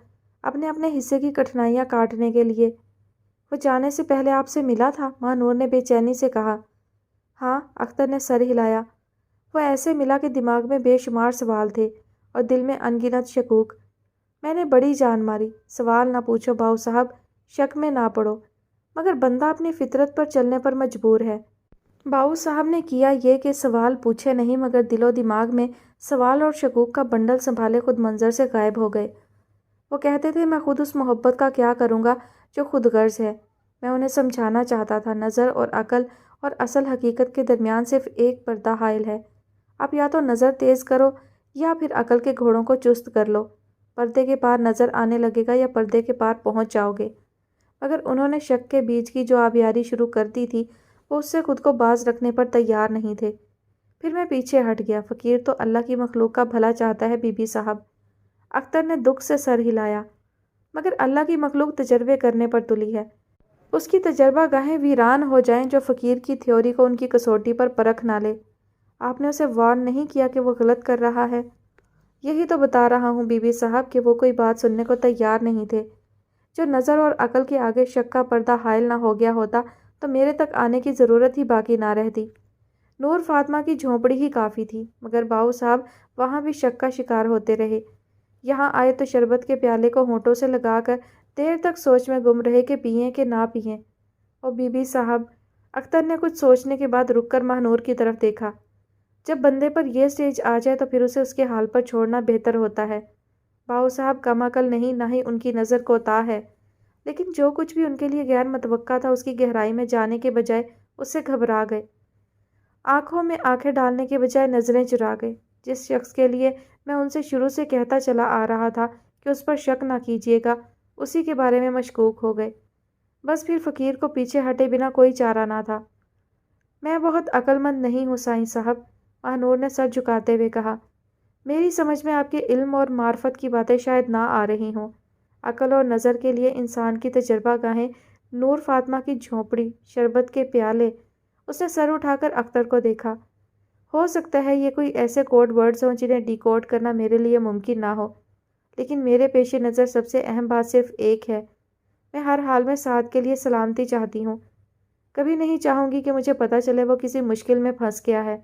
اپنے اپنے حصے کی کٹھنائیاں کاٹنے کے لیے۔ وہ جانے سے پہلے آپ سے ملا تھا؟ ماہ نور نے بے چینی سے کہا۔ ہاں، اختر نے سر ہلایا۔ وہ ایسے ملا کہ دماغ میں بے شمار سوال تھے اور دل میں ان گنت شکوک۔ میں نے بڑی جان ماری۔ سوال نہ پوچھو باؤ صاحب، شک میں نہ پڑو، مگر بندہ اپنی فطرت پر چلنے پر مجبور ہے۔ باؤ صاحب نے کیا یہ کہ سوال پوچھے نہیں مگر دل و دماغ میں سوال اور شکوک کا بنڈل سنبھالے خود منظر سے غائب ہو گئے۔ وہ کہتے تھے میں خود اس محبت کا کیا کروں گا جو خود غرض ہے۔ میں انہیں سمجھانا چاہتا تھا نظر اور عقل اور اصل حقیقت کے درمیان صرف ایک پردہ حائل ہے۔ اب یا تو نظر تیز کرو یا پھر عقل کے گھوڑوں کو چست کر لو۔ پردے کے پار نظر آنے لگے گا یا پردے کے پار پہنچ جاؤ گے۔ مگر انہوں نے شک کے بیج کی جو آبیاری شروع کر دی تھی وہ اس سے خود کو باز رکھنے پر تیار نہیں تھے۔ پھر میں پیچھے ہٹ گیا۔ فقیر تو اللہ کی مخلوق کا بھلا چاہتا ہے بی بی صاحب۔ اختر نے دکھ سے سر ہلایا۔ مگر اللہ کی مخلوق تجربے کرنے پر تلی ہے، اس کی تجربہ گاہیں ویران ہو جائیں جو فقیر کی تھیوری کو ان کی کسوٹی پر پرکھ نہ لے۔ آپ نے اسے وارن نہیں کیا کہ وہ غلط کر رہا ہے؟ یہی تو بتا رہا ہوں بی بی صاحب کہ وہ کوئی بات سننے کو تیار نہیں تھے۔ جو نظر اور عقل کے آگے شک کا پردہ حائل نہ ہو گیا ہوتا تو میرے تک آنے کی ضرورت ہی باقی نہ رہتی۔ نور فاطمہ کی جھونپڑی ہی کافی تھی، مگر باؤ صاحب وہاں بھی شک کا شکار ہوتے رہے۔ یہاں آئے تو شربت کے پیالے کو ہونٹوں سے لگا کر دیر تک سوچ میں گم رہے کہ پئیں کہ نہ پئیں۔ اور بی بی صاحب، اختر نے کچھ سوچنے کے بعد رک کر ماہ نور کی طرف دیکھا۔ جب بندے پر یہ سٹیج آ جائے تو پھر اسے اس کے حال پر چھوڑنا بہتر ہوتا ہے۔ باؤ صاحب کم عقل نہیں، نہ ہی ان کی نظر کوتاہ ہے، لیکن جو کچھ بھی ان کے لیے غیر متوقع تھا اس کی گہرائی میں جانے کے بجائے اس سے گھبرا گئے۔ آنکھوں میں آنکھیں ڈالنے کے بجائے نظریں چرا گئے۔ جس شخص کے لیے میں ان سے شروع سے کہتا چلا آ رہا تھا کہ اس پر شک نہ کیجیے گا، اسی کے بارے میں مشکوک ہو گئے۔ بس پھر فقیر کو پیچھے ہٹے بنا کوئی چارہ نہ تھا۔ میں بہت عقل مند نہیں ہوں سائیں صاحب، ماہ نور نے سر جھکاتے ہوئے کہا۔ میری سمجھ میں آپ کے علم اور معرفت کی باتیں شاید نہ آ رہی ہوں۔ عقل اور نظر کے لیے انسان کی تجربہ گاہیں، نور فاطمہ کی جھونپڑی، شربت کے پیالے۔ اس نے سر اٹھا کر اختر کو دیکھا۔ ہو سکتا ہے یہ کوئی ایسے کوڈ ورڈز ہوں جنہیں ڈی کوڈ کرنا میرے لیے ممکن نہ ہو، لیکن میرے پیش نظر سب سے اہم بات صرف ایک ہے۔ میں ہر حال میں سعد کے لیے سلامتی چاہتی ہوں۔ کبھی نہیں چاہوں گی کہ مجھے پتہ چلے وہ کسی مشکل میں پھنس گیا ہے،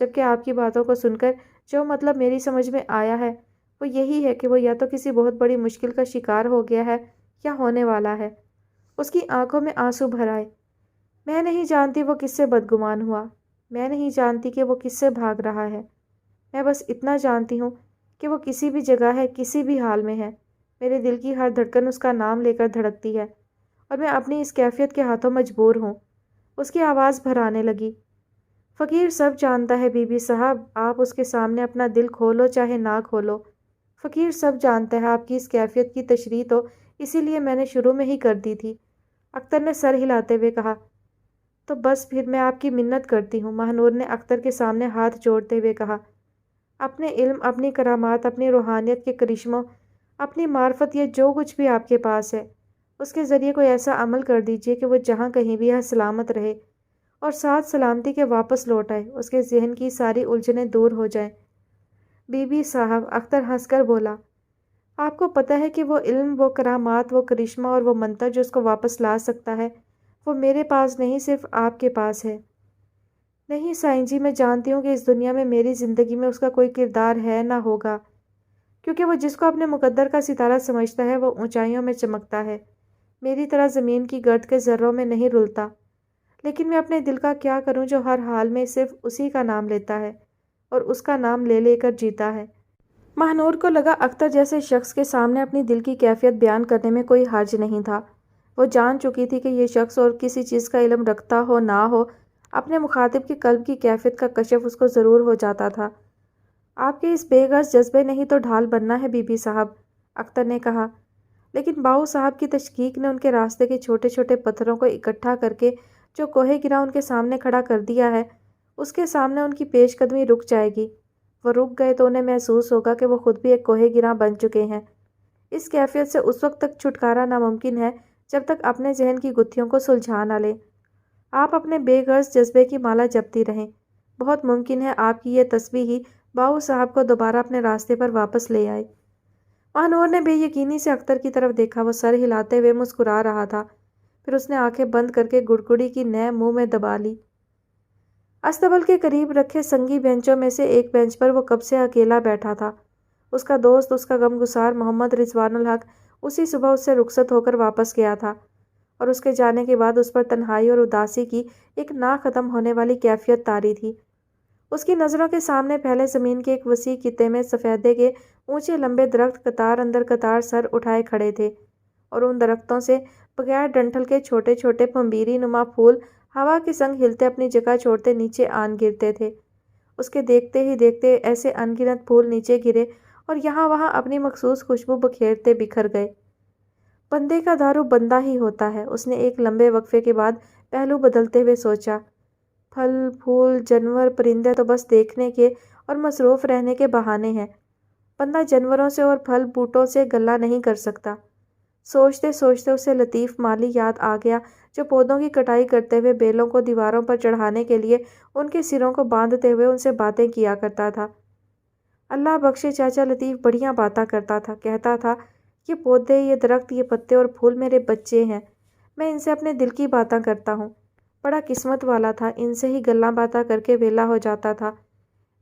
جبکہ آپ کی باتوں کو سن کر جو مطلب میری سمجھ میں آیا ہے وہ یہی ہے کہ وہ یا تو کسی بہت بڑی مشکل کا شکار ہو گیا ہے یا ہونے والا ہے۔ اس کی آنکھوں میں آنسو بھر آئے۔ میں نہیں جانتی وہ کس سے بدگمان ہوا، میں نہیں جانتی کہ وہ کس سے بھاگ رہا ہے۔ میں بس اتنا جانتی ہوں کہ وہ کسی بھی جگہ ہے، کسی بھی حال میں ہے۔ میرے دل کی ہر دھڑکن اس کا نام لے کر دھڑکتی ہے اور میں اپنی اس کیفیت کے ہاتھوں مجبور ہوں۔ اس کی آواز بھرانے لگی۔ فقیر سب جانتا ہے بی بی صاحب، آپ اس کے سامنے اپنا دل کھولو چاہے نہ کھولو۔ فقیر سب جانتا ہے آپ کی اس کیفیت کی تشریح تو اسی لیے میں نے شروع میں ہی کر دی تھی۔ اختر نے سر ہلاتے ہوئے کہا۔ تو بس پھر میں آپ کی منت کرتی ہوں، ماہ نور نے اختر کے سامنے ہاتھ جوڑتے ہوئے کہا۔ اپنے علم، اپنی کرامات، اپنی روحانیت کے کرشموں، اپنی معرفت، یہ جو کچھ بھی آپ کے پاس ہے، اس کے ذریعے کوئی ایسا عمل کر دیجئے کہ وہ جہاں کہیں بھی ہے سلامت رہے اور ساتھ سلامتی کے واپس لوٹ آئے، اس کے ذہن کی ساری الجھنیں دور ہو جائیں۔ بی بی صاحب، اختر ہنس کر بولا، آپ کو پتہ ہے کہ وہ علم، وہ کرامات، وہ کرشمہ اور وہ منتر جو اس کو واپس لا سکتا ہے، وہ میرے پاس نہیں، صرف آپ کے پاس ہے۔ نہیں سائیں جی، میں جانتی ہوں کہ اس دنیا میں میری زندگی میں اس کا کوئی کردار ہے نہ ہوگا، کیونکہ وہ جس کو اپنے مقدر کا ستارہ سمجھتا ہے وہ اونچائیوں میں چمکتا ہے، میری طرح زمین کی گرد کے ذروں میں نہیں رلتا۔ لیکن میں اپنے دل کا کیا کروں جو ہر حال میں صرف اسی کا نام لیتا ہے اور اس کا نام لے لے کر جیتا ہے۔ ماہنور کو لگا اختر جیسے شخص کے سامنے اپنی دل کی کیفیت بیان کرنے میں کوئی حرج نہیں تھا۔ وہ جان چکی تھی کہ یہ شخص اور کسی چیز کا علم رکھتا ہو نہ ہو، اپنے مخاطب کی قلب کی کیفیت کا کشف اس کو ضرور ہو جاتا تھا۔ آپ کے اس بے غرض جذبے نے ہی تو ڈھال بننا ہے بی بی صاحب، اختر نے کہا۔ لیکن باؤ صاحب کی تشکیک نے ان کے راستے کے چھوٹے چھوٹے پتھروں کو اکٹھا کر کے جو کوہ گراں ان کے سامنے کھڑا کر دیا ہے، اس کے سامنے ان کی پیش قدمی رک جائے گی۔ وہ رک گئے تو انہیں محسوس ہوگا کہ وہ خود بھی ایک کوہ گراں بن چکے ہیں۔ اس کیفیت سے اس وقت تک چھٹکارا ناممکن ہے جب تک اپنے ذہن کی گتھیوں کو سلجھا نہ لیں۔ آپ اپنے بے غرض جذبے کی مالا جپتی رہیں، بہت ممکن ہے آپ کی یہ تسبیح ہی باؤ صاحب کو دوبارہ اپنے راستے پر واپس لے آئے۔ ماہنور نے بے یقینی سے اختر کی طرف دیکھا، وہ سر ہلاتے ہوئے مسکرا رہا تھا، پھر اس نے آنکھیں بند کر کے گڑگڑی کی نے منہ میں دبا لی۔ استبل کے قریب رکھے سنگی بینچوں میں سے ایک بینچ پر وہ کب سے اکیلا بیٹھا تھا۔ اس کا دوست، اس کا غمگسار محمد رضوان الحق اسی صبح اس سے رخصت ہو کر واپس گیا تھا، اور اس کے جانے کے بعد اس پر تنہائی اور اداسی کی ایک نہ ختم ہونے والی کیفیت طاری تھی۔ اس کی نظروں کے سامنے پہلے زمین کے ایک وسیع خطے میں سفیدے کے اونچے لمبے درخت قطار اندر قطار سر اٹھائے کھڑے تھے، اور ان درختوں سے بغیر ڈنٹھل کے چھوٹے چھوٹے پھمبیری نما پھول ہوا کے سنگ ہلتے اپنی جگہ چھوڑتے نیچے آن گرتے تھے۔ اس کے دیکھتے ہی دیکھتے ایسے ان گنت پھول نیچے گرے اور یہاں وہاں اپنی مخصوص خوشبو بکھیرتے بکھر گئے۔ بندے کا دارو بندہ ہی ہوتا ہے، اس نے ایک لمبے وقفے کے بعد پہلو بدلتے ہوئے سوچا۔ پھل، پھول، جانور، پرندے تو بس دیکھنے کے اور مصروف رہنے کے بہانے ہیں۔ بندہ جانوروں سے اور پھل بوٹوں سے گلہ نہیں کر سکتا۔ سوچتے سوچتے اسے لطیف مالی یاد آ گیا جو پودوں کی کٹائی کرتے ہوئے بیلوں کو دیواروں پر چڑھانے کے لیے ان کے سروں کو باندھتے ہوئے ان سے باتیں کیا کرتا تھا۔ اللہ بخشے چاچا لطیف بڑیاں باتاں کرتا تھا، کہتا تھا یہ پودے، یہ درخت، یہ پتے اور پھول میرے بچے ہیں، میں ان سے اپنے دل کی باتاں کرتا ہوں۔ بڑا قسمت والا تھا، ان سے ہی گلاں باتاں کر کے ویلا ہو جاتا تھا۔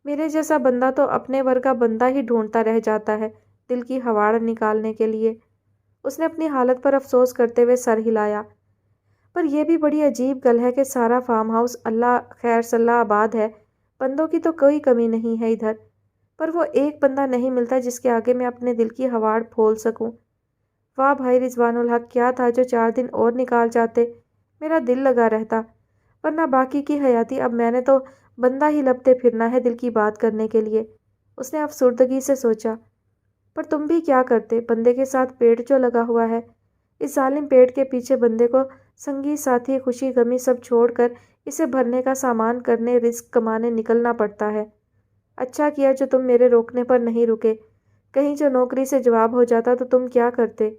میرے جیسا بندہ تو اپنے ورگا بندہ ہی ڈھونڈتا رہ جاتا ہے دل کی ہواڑ نکالنے کے لیے۔ اس نے اپنی حالت پر افسوس کرتے ہوئے سر ہلایا۔ پر یہ بھی بڑی عجیب گل ہے کہ سارا فارم ہاؤس اللہ خیر صلاح آباد ہے، بندوں کی تو کوئی کمی نہیں ہے ادھر، پر وہ ایک بندہ نہیں ملتا جس کے آگے میں اپنے دل کی ہواڑ پھول سکوں۔ واہ بھائی رضوان الحق، کیا تھا جو 4 دن اور نکال جاتے، میرا دل لگا رہتا، ورنہ باقی کی حیاتی اب میں نے تو بندہ ہی لپتے پھرنا ہے دل کی بات کرنے کے لیے، اس نے افسردگی سے سوچا۔ پر تم بھی کیا کرتے، بندے کے ساتھ پیٹ جو لگا ہوا ہے، اس ظالم پیٹ کے پیچھے بندے کو سنگی ساتھی خوشی غمی سب چھوڑ کر اسے بھرنے کا سامان کرنے، رزق کمانے نکلنا پڑتا ہے۔ اچھا کیا جو تم میرے روکنے پر نہیں رکے، کہیں جو نوکری سے جواب ہو جاتا تو تم کیا کرتے۔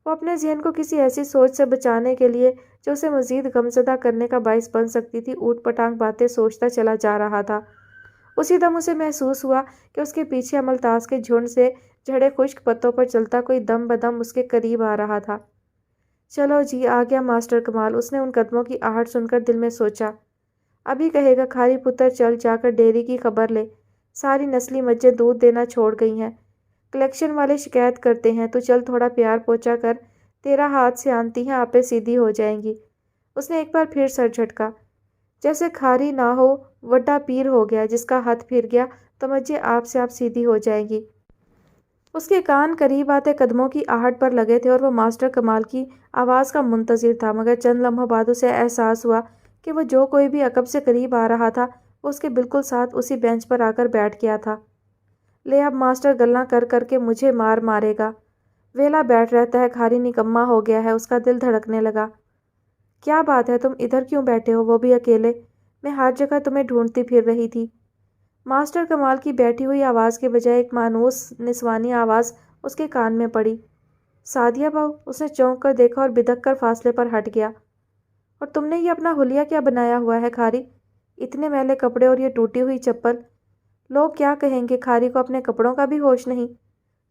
وہ اپنے ذہن کو کسی ایسی سوچ سے بچانے کے لیے جو اسے مزید غمزدہ کرنے کا باعث بن سکتی تھی اوٹ پٹانگ باتیں سوچتا چلا جا رہا تھا۔ اسی دم اسے محسوس ہوا کہ اس کے پیچھے عملتاز کے جھنڈ سے جھڑے خشک پتوں پر چلتا کوئی دم بدم اس کے قریب آ رہا تھا۔ چلو جی، آ گیا ماسٹر کمال، اس نے ان قدموں کی آہٹ سن کر دل میں سوچا۔ ابھی کہے گا کھاری پتر چل جا کر ڈیری کی خبر لے، ساری نسلی مجھے دودھ دینا چھوڑ گئی ہیں، کلیکشن والے شکایت کرتے ہیں، تو چل تھوڑا پیار پوچھا کر، تیرا ہاتھ سے آنتی ہیں آپے سیدھی ہو جائیں گی۔ اس نے ایک بار پھر سر جھٹکا، جیسے کھاری نہ ہو وڈا پیر ہو گیا جس کا ہاتھ پھر گیا تو مجھے آپ سے آپ سیدھی ہو جائیں گی۔ اس کے کان قریب آتے قدموں کی آہٹ پر لگے تھے اور وہ ماسٹر کمال کی آواز کا منتظر تھا، مگر چند لمحوں بعد اسے احساس ہوا کہ وہ جو کوئی بھی عقب سے قریب آ رہا تھا وہ اس کے بالکل ساتھ اسی بینچ پر آ کر بیٹھ گیا تھا۔ لے اب ماسٹر گلاں کر کر کے مجھے مارے گا، ویلا بیٹھ رہتا ہے، کھاری نکما ہو گیا ہے۔ اس کا دل دھڑکنے لگا۔ کیا بات ہے، تم ادھر کیوں بیٹھے ہو، وہ بھی اکیلے؟ میں ہر جگہ تمہیں ڈھونڈتی پھر رہی تھی۔ ماسٹر کمال کی بیٹھی ہوئی آواز کے بجائے ایک مانوس نسوانی آواز اس کے کان میں پڑی۔ سعدیہ بہو، اس نے چونک کر دیکھا اور بدک کر فاصلے پر ہٹ گیا۔ اور تم نے یہ اپنا حلیہ کیا بنایا ہوا ہے کھاری؟ اتنے میلے کپڑے اور یہ ٹوٹی ہوئی چپل، لوگ کیا کہیں گے؟ کھاری کو اپنے کپڑوں کا بھی ہوش نہیں۔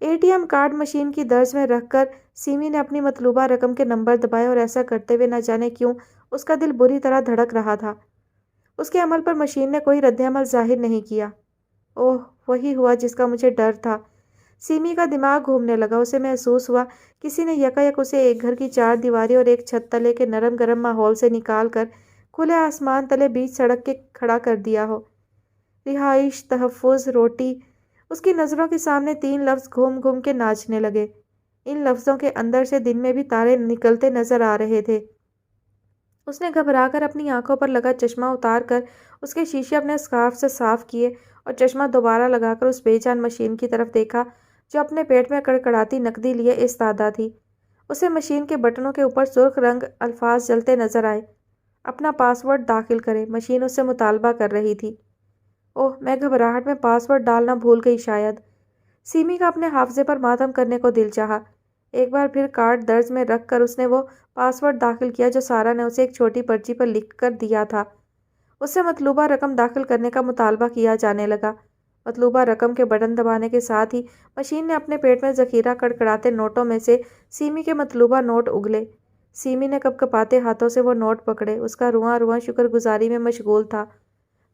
ATM کارڈ مشین کی درج میں رکھ کر سیمی نے اپنی مطلوبہ رقم کے نمبر دبائے اور ایسا کرتے ہوئے نہ جانے کیوں اس کا دل بری طرح دھڑک رہا تھا۔ اس کے عمل پر مشین نے کوئی رد عمل ظاہر نہیں کیا۔ اوہ، وہی ہوا جس کا مجھے ڈر تھا۔ سیمی کا دماغ گھومنے لگا۔ اسے محسوس ہوا کسی نے یکایک اسے ایک گھر کی 4 دیواری اور ایک چھت تلے کے نرم گرم ماحول سے نکال کر کھلے آسمان تلے بیچ سڑک کے کھڑا کر دیا ہو۔ رہائش، تحفظ، روٹی۔ اس کی نظروں کے سامنے 3 لفظ گھوم گھوم کے ناچنے لگے۔ ان لفظوں کے اندر سے دن میں بھی تارے نکلتے نظر آ رہے تھے۔ اس نے گھبرا کر اپنی آنکھوں پر لگا چشمہ اتار کر اس کے شیشے اپنے اسکارف سے صاف کیے اور چشمہ دوبارہ لگا کر اس بے جان مشین کی طرف دیکھا جو اپنے پیٹ میں کڑکڑاتی نقدی لیے ایستادہ تھی۔ اسے مشین کے بٹنوں کے اوپر سرخ رنگ الفاظ جلتے نظر آئے۔ اپنا پاس ورڈ داخل کرے، مشین اس سے مطالبہ کر رہی تھی۔ اوہ، میں گھبراہٹ میں پاس ورڈ ڈالنا بھول گئی شاید۔ سیمی کا اپنے حافظے پر ماتم کرنے کو دل چاہا۔ ایک بار پھر کارڈ درج میں رکھ کر اس نے وہ پاس ورڈ داخل کیا جو سارا نے اسے ایک چھوٹی پرچی پر لکھ کر دیا تھا۔ اس سے مطلوبہ رقم داخل کرنے کا مطالبہ کیا جانے لگا۔ مطلوبہ رقم کے بٹن دبانے کے ساتھ ہی مشین نے اپنے پیٹ میں ذخیرہ کڑکڑاتے نوٹوں میں سے سیمی کے مطلوبہ نوٹ اگلے۔ سیمی نے کپکپاتے ہاتھوں سے وہ نوٹ پکڑے۔ اس کا رواں رواں شکر گزاری میں مشغول تھا۔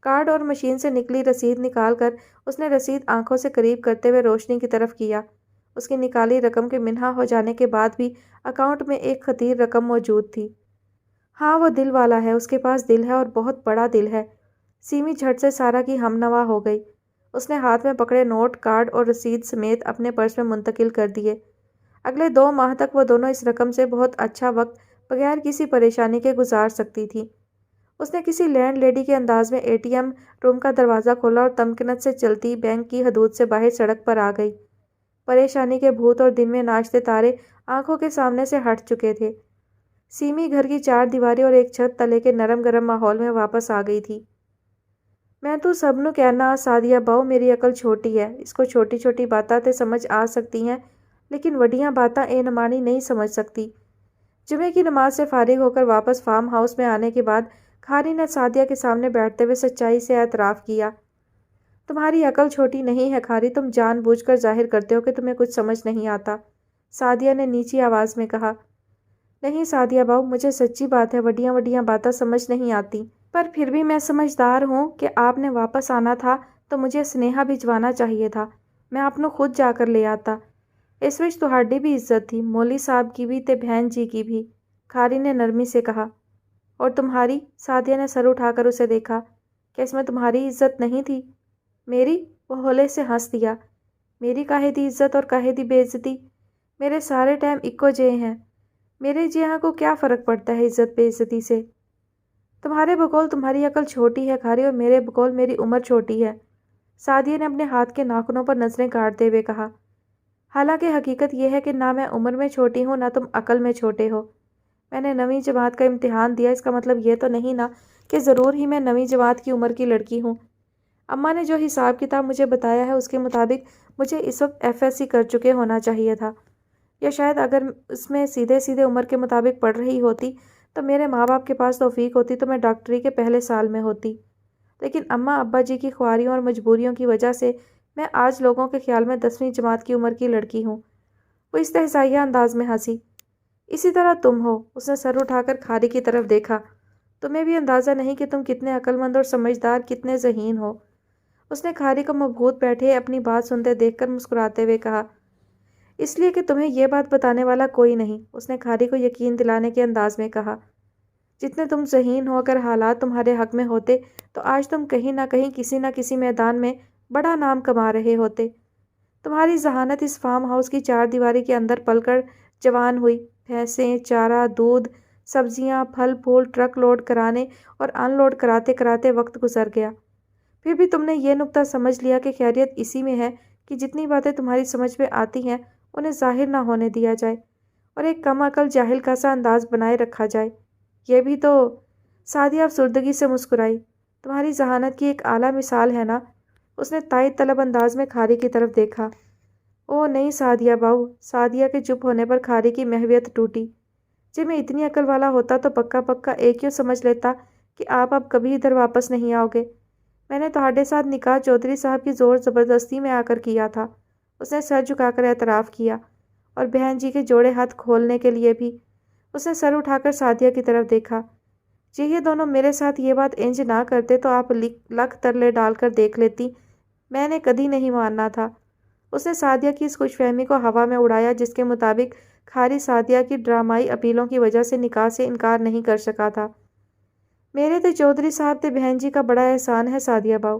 کارڈ اور مشین سے نکلی رسید نکال کر اس نے رسید آنکھوں سے قریب کرتے ہوئے روشنی کی طرف کیا۔ اس کی نکالی رقم کے منہا ہو جانے کے بعد بھی اکاؤنٹ میں ایک خطیر رقم موجود تھی۔ ہاں، وہ دل والا ہے، اس کے پاس دل ہے اور بہت بڑا دل ہے۔ سیمی جھٹ سے سارا کی ہمنوا ہو گئی۔ اس نے ہاتھ میں پکڑے نوٹ، کارڈ اور رسید سمیت اپنے پرس میں منتقل کر دیے۔ اگلے 2 ماہ تک وہ دونوں اس رقم سے بہت اچھا وقت بغیر کسی پریشانی کے گزار سکتی تھی۔ اس نے کسی لینڈ لیڈی کے انداز میں ATM روم کا دروازہ کھولا اور تمکنت سے چلتی بینک کی حدود سے باہر سڑک پر آ گئی۔ پریشانی کے بھوت اور دن میں ناچتے تارے آنکھوں کے سامنے سے ہٹ چکے تھے۔ سیمی گھر کی 4 دیواری اور ایک چھت تلے کے نرم گرم ماحول میں واپس آ گئی تھی۔ میں تو سب نو کہنا سادیا بہو میری عقل چھوٹی ہے، اس کو چھوٹی چھوٹی باتاں تے سمجھ آ سکتی ہیں لیکن وڈیاں باتاں اے نمانی نہیں سمجھ سکتی۔ جمعے کی نماز سے فارغ ہو کر واپس فارم ہاؤس میں آنے کے بعد کھاری نے سادیا کے سامنے بیٹھتے ہوئے سچائی سے اعتراف کیا۔ تمہاری عقل چھوٹی نہیں ہے کھاری، تم جان بوجھ کر ظاہر کرتے ہو کہ تمہیں کچھ سمجھ نہیں آتا، سادیا نے نیچی آواز میں کہا۔ نہیں سادیا بہو، مجھے سچی بات ہے وڈیاں وڈیاں باتیں سمجھ نہیں آتی، پر پھر بھی میں سمجھدار ہوں کہ آپ نے واپس آنا تھا تو مجھے سنیہا بھجوانا چاہیے تھا، میں آپ نو خود جا کر لے آتا۔ اس وچ تہاڈی بھی عزت تھی، مولی صاحب کی بھی تے بہن جی کی بھی، کھاری نے نرمی سے کہا۔ اور تمہاری؟ سادیا نے سر اٹھا کر اسے دیکھا۔ کیا اس میں تمہاری عزت نہیں تھی؟ میری؟ وہ ہولے سے ہنس دیا۔ میری کاہے دی عزت اور کاہے دی بے عزتی؟ میرے سارے ٹائم اکو جے ہیں، میرے جیہاں کو کیا فرق پڑتا ہے عزت بے عزتی سے؟ تمہارے بقول تمہاری عقل چھوٹی ہے کھاری اور میرے بقول میری عمر چھوٹی ہے، سادیا نے اپنے ہاتھ کے ناخنوں پر نظریں گاڑتے ہوئے کہا۔ حالانکہ حقیقت یہ ہے کہ نہ میں عمر میں چھوٹی ہوں نہ تم عقل میں چھوٹے ہو۔ میں نے 9ویں جماعت کا امتحان دیا، اس کا مطلب یہ تو نہیں نا کہ ضرور ہی میں 9ویں جماعت کی عمر کی لڑکی ہوں۔ اماں نے جو حساب کتاب مجھے بتایا ہے اس کے مطابق مجھے اس وقت FSC کر چکے ہونا چاہیے تھا، یا شاید اگر اس میں سیدھے سیدھے عمر کے مطابق پڑھ رہی ہوتی تو میرے ماں باپ کے پاس توفیق ہوتی تو میں ڈاکٹری کے پہلے سال میں ہوتی، لیکن اماں ابا جی کی خواریوں اور مجبوریوں کی وجہ سے میں آج لوگوں کے خیال میں 10ویں جماعت کی عمر کی لڑکی ہوں۔ وہ استہزائیہ انداز میں ہنسی۔ اسی طرح تم ہو، اس نے سر اٹھا کر کھاری کی طرف دیکھا، تمہیں بھی اندازہ نہیں کہ تم کتنے عقل مند اور سمجھدار، کتنے ذہین ہو۔ اس نے کھاری کو مبہوت بیٹھے اپنی بات سنتے دیکھ کر مسکراتے ہوئے کہا۔ اس لیے کہ تمہیں یہ بات بتانے والا کوئی نہیں، اس نے کھاری کو یقین دلانے کے انداز میں کہا۔ جتنے تم ذہین ہو، اگر حالات تمہارے حق میں ہوتے تو آج تم کہیں نہ کہیں کسی نہ کسی میدان میں بڑا نام کما رہے ہوتے۔ تمہاری ذہانت اس فارم ہاؤس کی 4 دیواری کے اندر پل کر جوان ہوئی، بھینسیں، چارہ، دودھ، سبزیاں، پھل پھول ٹرک لوڈ کرانے اور ان لوڈ کراتے کراتے وقت گزر گیا۔ پھر بھی تم نے یہ نکتہ سمجھ لیا کہ خیریت اسی میں ہے کہ جتنی باتیں تمہاری سمجھ میں آتی ہیں انہیں ظاہر نہ ہونے دیا جائے اور ایک کم عقل جاہل کا سا انداز بنائے رکھا جائے۔ یہ بھی تو، سادیا افسردگی سے مسکرائی، تمہاری ذہانت کی ایک اعلیٰ مثال ہے نا؟ اس نے تائید طلب انداز میں کھاری کی طرف دیکھا۔ او نہیں سادیا بہو، سادیا کے چپ ہونے پر کھاری کی محویت ٹوٹی۔ جب میں اتنی عقل والا ہوتا تو پکا پکا ایک کیوں سمجھ لیتا کہ آپ اب کبھی ادھر واپس نہیں آؤ گے۔ میں نے تہاڈے ساتھ نکاح چودھری صاحب کی زور زبردستی میں آ کر کیا تھا، اس نے سر جھکا کر اعتراف کیا، اور بہن جی کے جوڑے ہاتھ کھولنے کے لیے بھی۔ اس نے سر اٹھا کر سعدیہ کی طرف دیکھا۔ جی یہ دونوں میرے ساتھ یہ بات انج نہ کرتے تو آپ لکھ ترلے ڈال کر دیکھ لیتی، میں نے کدی نہیں ماننا تھا۔ اس نے سعدیہ کی اس خوش فہمی کو ہوا میں اڑایا جس کے مطابق کھاری سعدیہ کی ڈرامائی اپیلوں کی وجہ سے نکاح سے انکار نہیں کر سکا تھا۔ میرے تے چودھری صاحب تے بہن جی کا بڑا احسان ہے سعدیہ باؤ،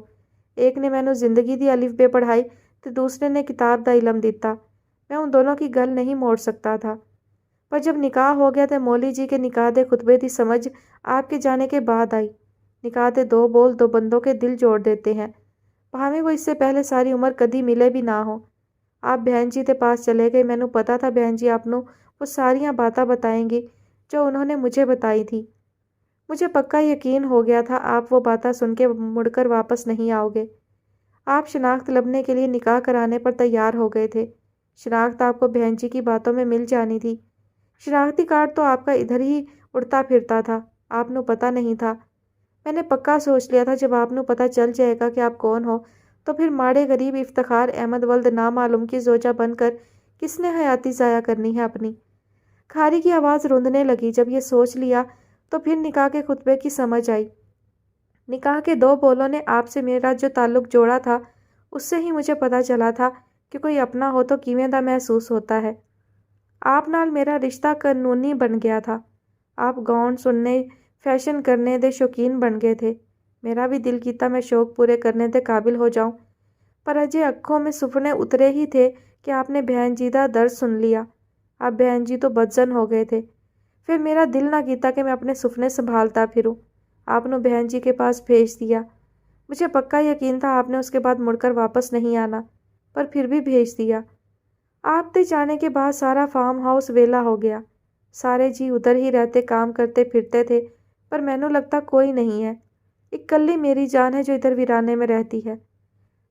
ایک نے مینوں زندگی دی الف بے پڑھائی تے دوسرے نے کتاب دا علم دیتا، میں ان دونوں کی گل نہیں موڑ سکتا تھا۔ پر جب نکاح ہو گیا تے مولی جی کے نکاح دے خطبے دی سمجھ آپ کے جانے کے بعد آئی۔ نکاح دے دو بول دو بندوں کے دل جوڑ دیتے ہیں، بھاویں وہ اس سے پہلے ساری عمر کدی ملے بھی نہ ہو۔ آپ بہن جی تے پاس چلے گئے، مینوں پتا تھا بہن جی آپ نوں وہ ساریاں باتاں بتائیں گی جو انہوں نے مجھے بتائی تھی۔ مجھے پکا یقین ہو گیا تھا آپ وہ باتاں سن کے مڑ کر واپس نہیں آؤ گے۔ آپ شناخت لبنے کے لیے نکاح کرانے پر تیار ہو گئے تھے۔ شناخت آپ کو بہن جی کی باتوں میں مل جانی تھی۔ شناختی کارڈ تو آپ کا ادھر ہی اڑتا پھرتا تھا، آپ نوں پتہ نہیں تھا۔ میں نے پکا سوچ لیا تھا جب آپ نوں پتہ چل جائے گا کہ آپ کون ہو تو پھر ماڑے غریب افتخار احمد ولد نامعلوم کی زوجہ بن کر کس نے حیاتی ضائع کرنی ہے اپنی۔ کھاری کی آواز روندنے لگی۔ جب یہ سوچ لیا تو پھر نکاح کے خطبے کی سمجھ آئی۔ نکاح کے دو بولوں نے آپ سے میرا جو تعلق جوڑا تھا اس سے ہی مجھے پتہ چلا تھا کہ کوئی اپنا ہو تو کیویں دا محسوس ہوتا ہے۔ آپ نال میرا رشتہ قانونی بن گیا تھا۔ آپ گاؤن سننے فیشن کرنے دے شوقین بن گئے تھے۔ میرا بھی دل کیتا میں شوق پورے کرنے دے قابل ہو جاؤں، پر اجے اکھوں میں سپنے اترے ہی تھے کہ آپ نے بہن جی دا درد سن لیا۔ آپ بہن جی تو بدزن ہو گئے تھے۔ پھر میرا دل نہ کیتا کہ میں اپنے سپنے سنبھالتا پھروں، آپ نوں بہن جی کے پاس بھیج دیا۔ مجھے پکا یقین تھا آپ نے اس کے بعد مڑ کر واپس نہیں آنا، پر پھر بھی بھیج دیا۔ آپ دے جانے کے بعد سارا فارم ہاؤس ویلا ہو گیا، سارے جی ادھر ہی رہتے کام کرتے پھرتے تھے، پر مینوں لگتا کوئی نہیں ہے، اکلی میری جان ہے جو ادھر ویرانے میں رہتی ہے۔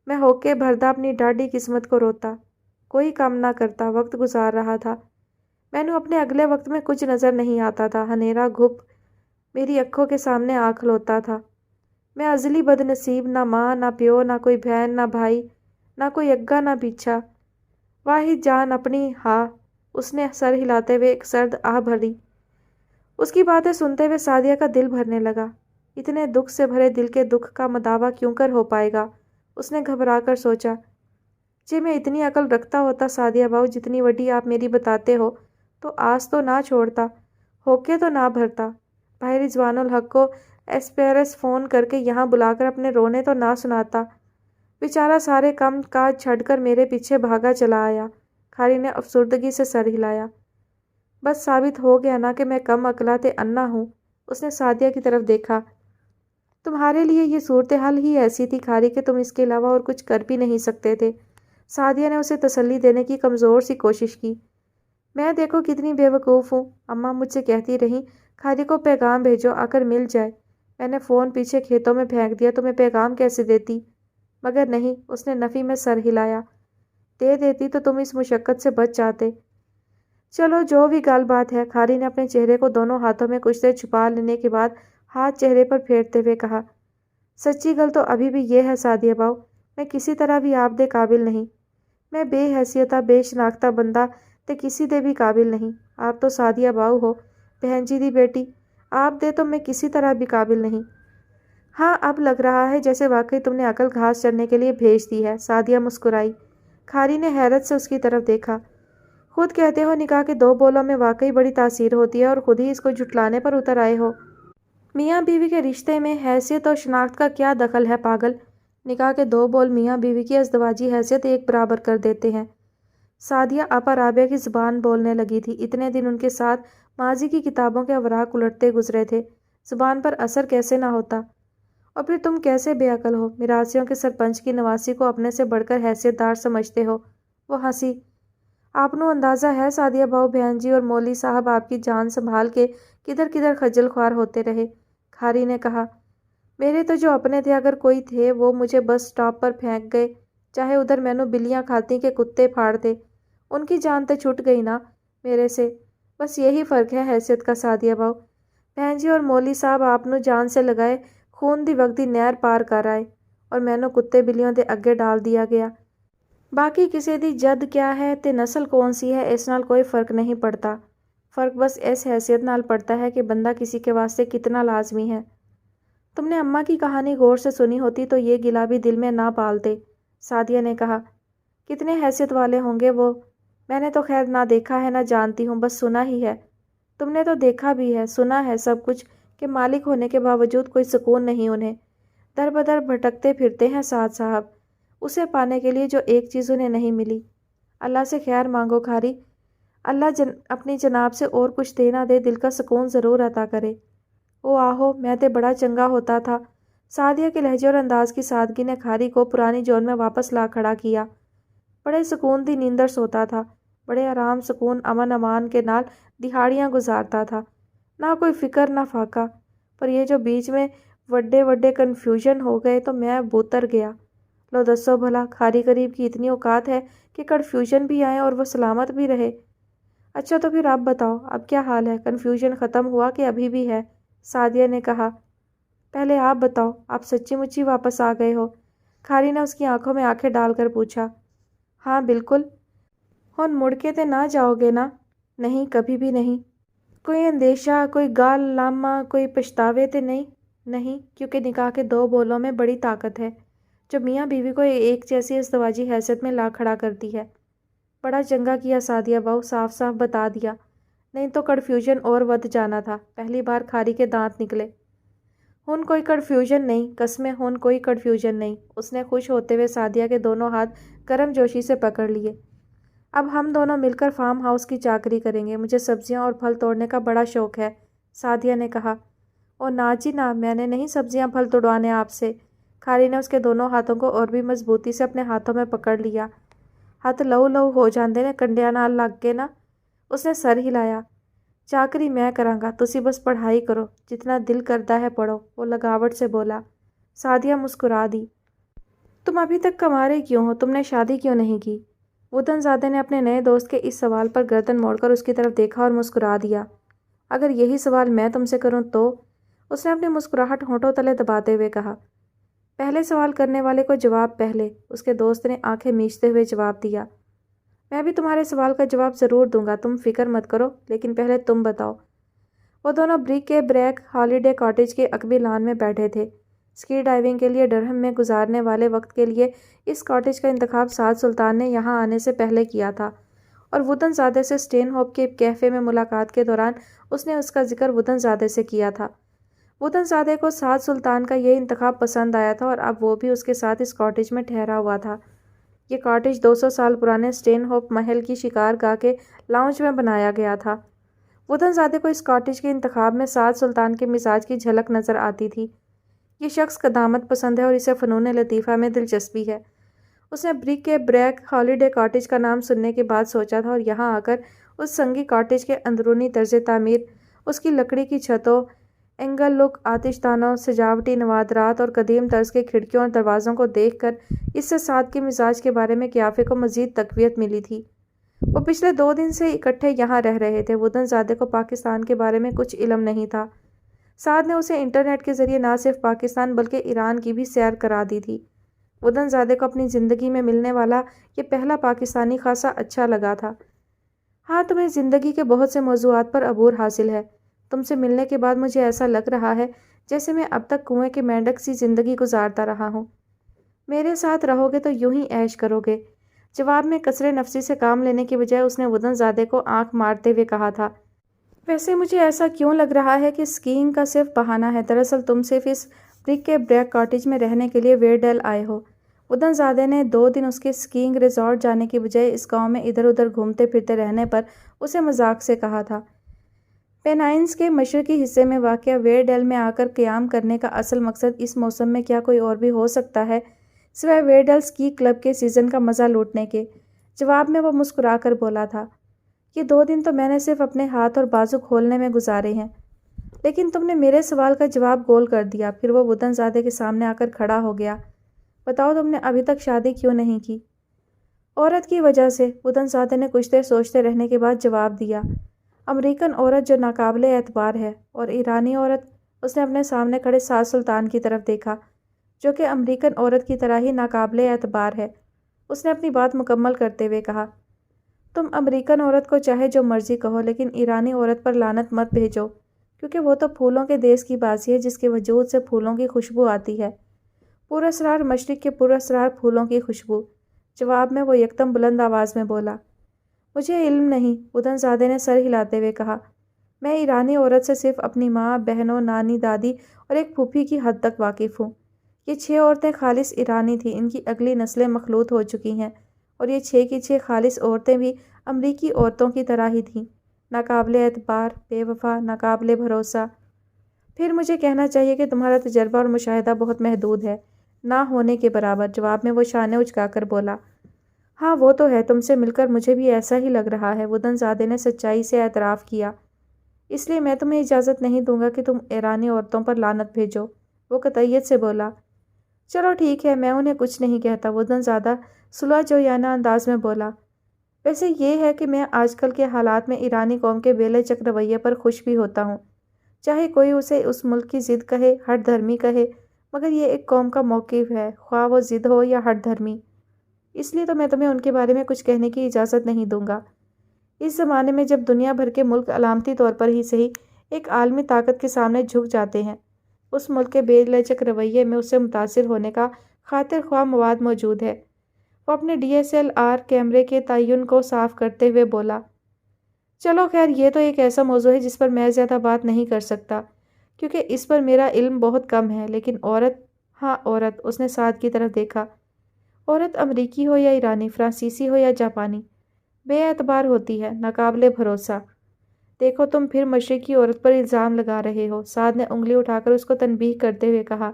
میں ہو کے بھردا اپنی ڈاڈھی قسمت کو روتا، کوئی کام نہ کرتا، وقت گزار رہا تھا۔ مینوں اپنے اگلے وقت میں کچھ نظر نہیں آتا تھا، ہنیرا گھپ میری اکھوں کے سامنے آ کھلوتا تھا۔ میں ازلی بد نصیب، نہ ماں نہ پیو نہ کوئی بہن نہ بھائی، نہ کوئی اگا نہ پیچھا، واحد جان اپنی ہاں۔ اس نے سر ہلاتے ہوئے ایک سرد آہ بھری۔ اس کی باتیں سنتے ہوئے سعدیہ کا دل بھرنے لگا۔ اتنے دکھ سے بھرے دل کے دکھ کا مداوع کیوں کر ہو پائے گا، اس نے گھبرا کر سوچا۔ جے میں اتنی عقل رکھتا ہوتا سعدیہ باؤ جتنی وڈی آپ میری بتاتے ہو تو آس تو نہ چھوڑتا، ہوکے تو نہ بھرتا، بھائی رضوان الحق کو ایسپیرس فون کر کے یہاں بلا کر اپنے رونے تو نہ سناتا، بیچارہ سارے کام کاج چھڑ کر میرے پیچھے بھاگا چلا آیا۔ کھاری نے افسردگی سے سر ہلایا۔ بس ثابت ہو گیا نا کہ میں کم عقلا تے انا ہوں، اس نے سعدیہ کی طرف دیکھا۔ تمہارے لیے یہ صورتحال ہی ایسی تھی کھاری کہ تم اس کے علاوہ اور کچھ کر بھی نہیں سکتے تھے۔ سعدیہ نے اسے تسلی دینے کی کمزور سی کوشش کی۔ میں دیکھو کتنی بے وقوف ہوں، اماں مجھ سے کہتی رہیں کھاری کو پیغام بھیجو آ کر مل جائے، میں نے فون پیچھے کھیتوں میں پھینک دیا، تمہیں پیغام کیسے دیتی؟ مگر نہیں، اس نے نفی میں سر ہلایا۔ دے دیتی تو تم اس مشقت سے بچ جاتے۔ چلو جو بھی گل بات ہے، کھاری نے اپنے چہرے کو دونوں ہاتھوں میں کچھ دیر چھپا لینے کے بعد ہاتھ چہرے پر پھیرتے ہوئے کہا، سچی گل تو ابھی بھی یہ ہے سعدیہ باؤ، میں کسی طرح بھی آپ دے قابل نہیں، میں بے حیثیتہ بے شناختہ بندہ تے کسی دے بھی قابل نہیں۔ آپ تو سعدیہ باؤ ہو، بہن جی دی بیٹی، آپ دے تو میں کسی طرح بھی قابل نہیں۔ ہاں اب لگ رہا ہے جیسے واقعی تم نے عقل گھاس چرنے کے لیے بھیج دی ہے، سعدیہ مسکرائی۔ کھاری نے حیرت سے اس کی طرف دیکھا۔ خود کہتے ہو نکاح کے دو بولوں میں واقعی بڑی تاثیر ہوتی ہے اور خود ہی اس کو جھٹلانے پر اتر آئے ہو۔ میاں بیوی کے رشتے میں حیثیت اور شناخت کا کیا دخل ہے پاگل؟ نکاح کے دو بول میاں بیوی کی ازدواجی حیثیت ایک برابر کر دیتے ہیں۔ سعدیہ آپا رابعہ کی زبان بولنے لگی تھی۔ اتنے دن ان کے ساتھ ماضی کی کتابوں کے اوراق الٹتے گزرے تھے، زبان پر اثر کیسے نہ ہوتا؟ اور پھر تم کیسے بے عقل ہو، میراثیوں کے سرپنچ کی نواسی کو اپنے سے بڑھ کر حیثیت دار سمجھتے ہو؟ وہ ہنسی۔ آپ نوں اندازہ ہے سعدیہ باؤ بہن جی اور مولی صاحب آپ کی جان سنبھال کے کدھر کدھر خجل خوار ہوتے رہے؟ کھاری نے کہا، میرے تو جو اپنے تھے اگر کوئی تھے وہ مجھے بس سٹاپ پر پھینک گئے، چاہے ادھر مینوں بلیاں کھاتی کہ کتے پھاڑتے، ان کی جان تے چھٹ گئی نا میرے سے، بس یہی فرق ہے حیثیت کا سعدیہ باؤ۔ بہن جی اور مولی صاحب آپ نوں جان سے لگائے خون دی وگدی نہر پار کر آئے اور مینوں کتے بلیوں دے اگے ڈال دیا گیا۔ باقی کسی دی جد کیا ہے تے نسل کون سی ہے اس نال کوئی فرق نہیں پڑتا، فرق بس اس حیثیت نال پڑتا ہے کہ بندہ کسی کے واسطے کتنا لازمی ہے۔ تم نے اماں کی کہانی غور سے سنی ہوتی تو یہ گلا بھی دل میں نہ پالتے، سعدیہ نے کہا۔ کتنے حیثیت والے ہوں گے وہ؟ میں نے تو خیر نہ دیکھا ہے نہ جانتی ہوں، بس سنا ہی ہے۔ تم نے تو دیکھا بھی ہے، سنا ہے سب کچھ کہ مالک ہونے کے باوجود کوئی سکون نہیں انہیں، در بدر بھٹکتے پھرتے ہیں سعد صاحب، اسے پانے کے لیے جو ایک چیز انہیں نہیں ملی۔ اللہ سے خیر مانگو کھاری، اللہ اپنی جناب سے اور کچھ دے نہ دے دل کا سکون ضرور عطا کرے۔ او آہو میں تے بڑا چنگا ہوتا تھا۔ سعدیہ کے لہجے اور انداز کی سادگی نے کھاری کو پرانی جون میں واپس لا کھڑا کیا۔ بڑے سکون دی نیندر سوتا تھا، بڑے آرام سکون امن امان کے نال دہاڑیاں گزارتا تھا، نہ کوئی فکر نہ فاقہ۔ پر یہ جو بیچ میں وڈے وڈے کنفیوژن ہو گئے تو میں بوتر گیا۔ لو دسو بھلا کھاری قریب کی اتنی اوقات ہے کہ کنفیوژن بھی آئے اور وہ سلامت بھی رہے؟ اچھا تو پھر آپ بتاؤ اب کیا حال ہے، کنفیوژن ختم ہوا کہ ابھی بھی ہے؟ سعدیہ نے کہا۔ پہلے آپ بتاؤ، آپ سچی مچی واپس آ گئے ہو؟ کھاری نے اس کی آنکھوں میں آنکھیں ڈال کر پوچھا۔ ہاں بالکل۔ ہن مڑ کے تے نہ جاؤ گے نا؟ نہیں کبھی بھی نہیں۔ کوئی اندیشہ، کوئی گال لامہ، کوئی پچھتاوے تے نہیں؟ نہیں، کیونکہ نکاح کے دو بولوں میں بڑی طاقت ہے جو میاں بیوی کو ایک جیسی ازدواجی حیثیت میں لا کھڑا کرتی ہے۔ بڑا چنگا کیا سعدیہ بہو، صاف صاف بتا دیا، نہیں تو کنفیوژن اور ود جانا تھا۔ پہلی بار کھاری کے دانت نکلے۔ ہن کوئی کنفیوژن نہیں، قسمیں ہن کوئی کنفیوژن نہیں۔ اس نے خوش ہوتے ہوئے سعدیہ کے دونوں ہاتھ گرم جوشی سے پکڑ لیے۔ اب ہم دونوں مل کر فارم ہاؤس کی چاکری کریں گے، مجھے سبزیاں اور پھل توڑنے کا بڑا شوق ہے، سعدیہ نے کہا۔ او نا جی نا، میں نے نہیں سبزیاں پھل توڑوانے آپ سے۔ کھاری نے اس کے دونوں ہاتھوں کو اور بھی مضبوطی سے اپنے ہاتھوں میں پکڑ لیا۔ ہاتھ لہو لہو ہو جاندے نے کنڈیاں نال لگ کے نا۔ اس نے سر ہلایا۔ چاکری میں کراں گا، تسی بس پڑھائی کرو، جتنا دل کردا ہے پڑھو، وہ لگاوٹ سے بولا۔ سعدیہ مسکرا دی۔ تم ابھی تک کنوارے کیوں ہو؟ تم نے شادی کیوں نہیں کی؟ وطن زادے نے اپنے نئے دوست کے اس سوال پر گردن موڑ کر اس کی طرف دیکھا اور مسکرا دیا۔ اگر یہی سوال میں تم سے کروں تو؟ اس نے اپنی مسکراہٹ ہونٹوں تلے دباتے ہوئے کہا۔ پہلے سوال کرنے والے کو جواب پہلے، اس کے دوست نے آنکھیں میچتے ہوئے جواب دیا۔ میں بھی تمہارے سوال کا جواب ضرور دوں گا، تم فکر مت کرو، لیکن پہلے تم بتاؤ۔ وہ دونوں بریک کے بریک ہالیڈے کاٹیج کے عقبی لان میں بیٹھے تھے۔ اسکی ڈائیونگ کے لیے ڈرہم میں گزارنے والے وقت کے لیے اس کاٹیج کا انتخاب سعد سلطان نے یہاں آنے سے پہلے کیا تھا، اور وطن زادے سے اسٹین ہوپ کے کیفے میں ملاقات کے دوران اس نے اس کا ذکر وطن زادے سے کیا تھا۔ وطن زادے کو سعد سلطان کا یہ انتخاب پسند آیا تھا اور اب وہ بھی اس کے ساتھ اس کاٹیج میں ٹھہرا ہوا تھا۔ یہ کاٹیج 200 سال پرانے اسٹین ہوپ محل کی شکار گاہ کے لاؤنج میں بنایا گیا تھا۔ وطن زادے کو اس کاٹیج کے انتخاب میں سعد سلطان کے مزاج کی جھلک نظر آتی تھی۔ یہ شخص قدامت پسند ہے اور اسے فنون لطیفہ میں دلچسپی ہے۔ اس نے بریک کے بریک ہالیڈے کاٹیج کا نام سننے کے بعد سوچا تھا اور یہاں آ کر اس سنگی کاٹیج کے اندرونی طرز تعمیر، اس کی لکڑی کی چھتوں، اینگل لک آتش دانوں، سجاوٹی نوادرات اور قدیم طرز کے کھڑکیوں اور دروازوں کو دیکھ کر اس سے سعد کے مزاج کے بارے میں قیافے کو مزید تقویت ملی تھی۔ وہ پچھلے 2 دن سے اکٹھے یہاں رہ رہے تھے۔ وطن زادے کو پاکستان کے بارے میں کچھ علم نہیں تھا۔ سعد نے اسے انٹرنیٹ کے ذریعے نہ صرف پاکستان بلکہ ایران کی بھی سیر کرا دی تھی۔ وطن زادے کو اپنی زندگی میں ملنے والا یہ پہلا پاکستانی خاصا اچھا لگا تھا۔ ہاں تمہیں زندگی کے بہت سے موضوعات پر عبور حاصل ہے۔ تم سے ملنے کے بعد مجھے ایسا لگ رہا ہے جیسے میں اب تک کنویں کے مینڈک سی زندگی گزارتا رہا ہوں۔ میرے ساتھ رہو گے تو یوں ہی عیش کرو گے، جواب میں کسرے نفسی سے کام لینے کی بجائے اس نے وطن زادے کو آنکھ مارتے ہوئے کہا تھا۔ ویسے مجھے ایسا کیوں لگ رہا ہے کہ سکینگ کا صرف بہانہ ہے، دراصل تم صرف اس بریک کے بریک کاٹیج میں رہنے کے لیے ویرڈیل آئے ہو۔ وطن زادے نے 2 دن اس کے سکینگ ریزورٹ جانے کی بجائے اس گاؤں میں ادھر ادھر گھومتے پھرتے رہنے پر اسے مذاق سے کہا تھا۔ پینائنز کے مشرقی حصے میں واقع ویرڈیل میں آ کر قیام کرنے کا اصل مقصد اس موسم میں کیا کوئی اور بھی ہو سکتا ہے سوائے ویرڈیل سکی کلب کے سیزن کا مزہ لوٹنے کے؟ جواب میں وہ مسکرا کر بولا تھا، یہ 2 دن تو میں نے صرف اپنے ہاتھ اور بازو کھولنے میں گزارے ہیں۔ لیکن تم نے میرے سوال کا جواب گول کر دیا۔ پھر وہ وطن زادے کے سامنے آ کر کھڑا ہو گیا۔ بتاؤ تم نے ابھی تک شادی کیوں نہیں کی؟ عورت کی وجہ سے، وطن زادے نے کچھ دیر سوچتے رہنے کے بعد جواب دیا۔ امریکن عورت جو ناقابل اعتبار ہے، اور ایرانی عورت، اس نے اپنے سامنے کھڑے سعد سلطان کی طرف دیکھا، جو کہ امریکن عورت کی طرح ہی ناقابل اعتبار ہے۔ اس نے اپنی بات مکمل کرتے ہوئے کہا، تم امریکن عورت کو چاہے جو مرضی کہو لیکن ایرانی عورت پر لعنت مت بھیجو، کیونکہ وہ تو پھولوں کے دیس کی بازی ہے جس کے وجود سے پھولوں کی خوشبو آتی ہے، پراسرار مشرق کے پراسرار پھولوں کی خوشبو۔ جواب میں وہ یکدم بلند آواز میں بولا، مجھے علم نہیں، بدن زادے نے سر ہلاتے ہوئے کہا، میں ایرانی عورت سے صرف اپنی ماں، بہنوں، نانی، دادی اور ایک پھوپھی کی حد تک واقف ہوں۔ یہ 6 عورتیں خالص ایرانی تھیں، ان کی اگلی نسلیں مخلوط ہو چکی ہیں، اور یہ 6 کی 6 خالص عورتیں بھی امریکی عورتوں کی طرح ہی تھیں، ناقابل اعتبار، بے وفا، ناقابل بھروسہ۔ پھر مجھے کہنا چاہیے کہ تمہارا تجربہ اور مشاہدہ بہت محدود ہے، نہ ہونے کے برابر۔ جواب میں وہ شانے اچکا کر بولا، ہاں وہ تو ہے، تم سے مل کر مجھے بھی ایسا ہی لگ رہا ہے۔ وڈن زادے نے سچائی سے اعتراف کیا، اس لیے میں تمہیں اجازت نہیں دوں گا کہ تم ایرانی عورتوں پر لعنت بھیجو۔ وہ قطعیت سے بولا، چلو ٹھیک ہے، میں انہیں کچھ نہیں کہتا۔ وڈن زادہ صلح جویانہ انداز میں بولا، ویسے یہ ہے کہ میں آج کل کے حالات میں ایرانی قوم کے بے لچک رویے پر خوش بھی ہوتا ہوں، چاہے کوئی اسے اس ملک کی ضد کہے، ہٹ دھرمی کہے، مگر یہ ایک قوم کا موقف ہے، خواہ وہ ضد ہو یا ہٹ دھرمی۔ اس لیے تو میں تمہیں ان کے بارے میں کچھ کہنے کی اجازت نہیں دوں گا۔ اس زمانے میں جب دنیا بھر کے ملک علامتی طور پر ہی صحیح ایک عالمی طاقت کے سامنے جھک جاتے ہیں، اس ملک کے بے لچک رویے میں اس سے متاثر ہونے کا خاطر خواہ مواد موجود ہے۔ وہ اپنے DSLR کیمرے کے تعین کو صاف کرتے ہوئے بولا، چلو خیر، یہ تو ایک ایسا موضوع ہے جس پر میں زیادہ بات نہیں کر سکتا، کیونکہ اس پر میرا علم بہت کم ہے، لیکن عورت، ہاں عورت، اس نے سعد کی طرف دیکھا، عورت امریکی ہو یا ایرانی، فرانسیسی ہو یا جاپانی، بے اعتبار ہوتی ہے، ناقابل بھروسہ۔ دیکھو تم پھر مشرقی عورت پر الزام لگا رہے ہو۔ سعد نے انگلی اٹھا کر اس کو تنبیہ کرتے ہوئے کہا،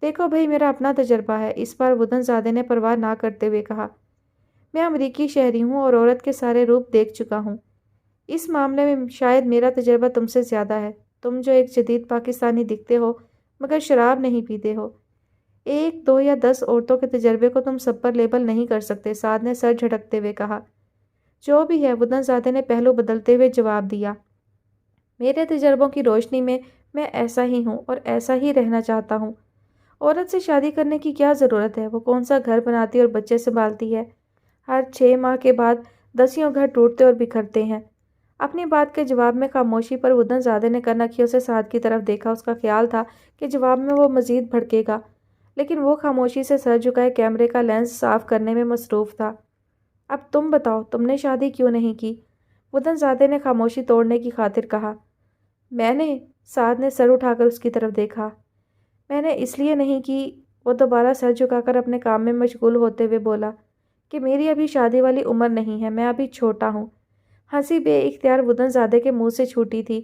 دیکھو بھائی، میرا اپنا تجربہ ہے۔ اس بار وڈن زادے نے پرواہ نہ کرتے ہوئے کہا، میں امریکی شہری ہوں اور عورت کے سارے روپ دیکھ چکا ہوں۔ اس معاملے میں شاید میرا تجربہ تم سے زیادہ ہے۔ تم جو ایک جدید پاکستانی دکھتے ہو مگر شراب نہیں پیتے ہو، 1، 2 یا 10 عورتوں کے تجربے کو تم سب پر لیبل نہیں کر سکتے۔ سعد نے سر جھٹکتے ہوئے کہا، جو بھی ہے، وڈن زادے نے پہلو بدلتے ہوئے جواب دیا، میرے تجربوں کی روشنی میں میں ایسا ہی ہوں اور ایسا ہی رہنا چاہتا ہوں۔ عورت سے شادی کرنے کی کیا ضرورت ہے؟ وہ کون سا گھر بناتی اور بچے سنبھالتی ہے؟ ہر 6 ماہ کے بعد 10 گھر ٹوٹتے اور بکھرتے ہیں۔ اپنی بات کے جواب میں خاموشی پر وڈن زادے نے کنکھیوں سے سعد کی طرف دیکھا۔ اس کا خیال تھا کہ جواب میں وہ مزید بھڑکے گا، لیکن وہ خاموشی سے سر جھکائے کیمرے کا لینس صاف کرنے میں مصروف تھا۔ اب تم بتاؤ، تم نے شادی کیوں نہیں کی؟ وڈن زادے نے خاموشی توڑنے کی خاطر کہا۔ میں نے؟ سعد نے سر اٹھا کر اس کی طرف دیکھا۔ میں نے اس لیے نہیں کی، وہ دوبارہ سر جھکا کر اپنے کام میں مشغول ہوتے ہوئے بولا، کہ میری ابھی شادی والی عمر نہیں ہے، میں ابھی چھوٹا ہوں۔ ہنسی بے اختیار وڈن زادے کے منہ سے چھوٹی تھی۔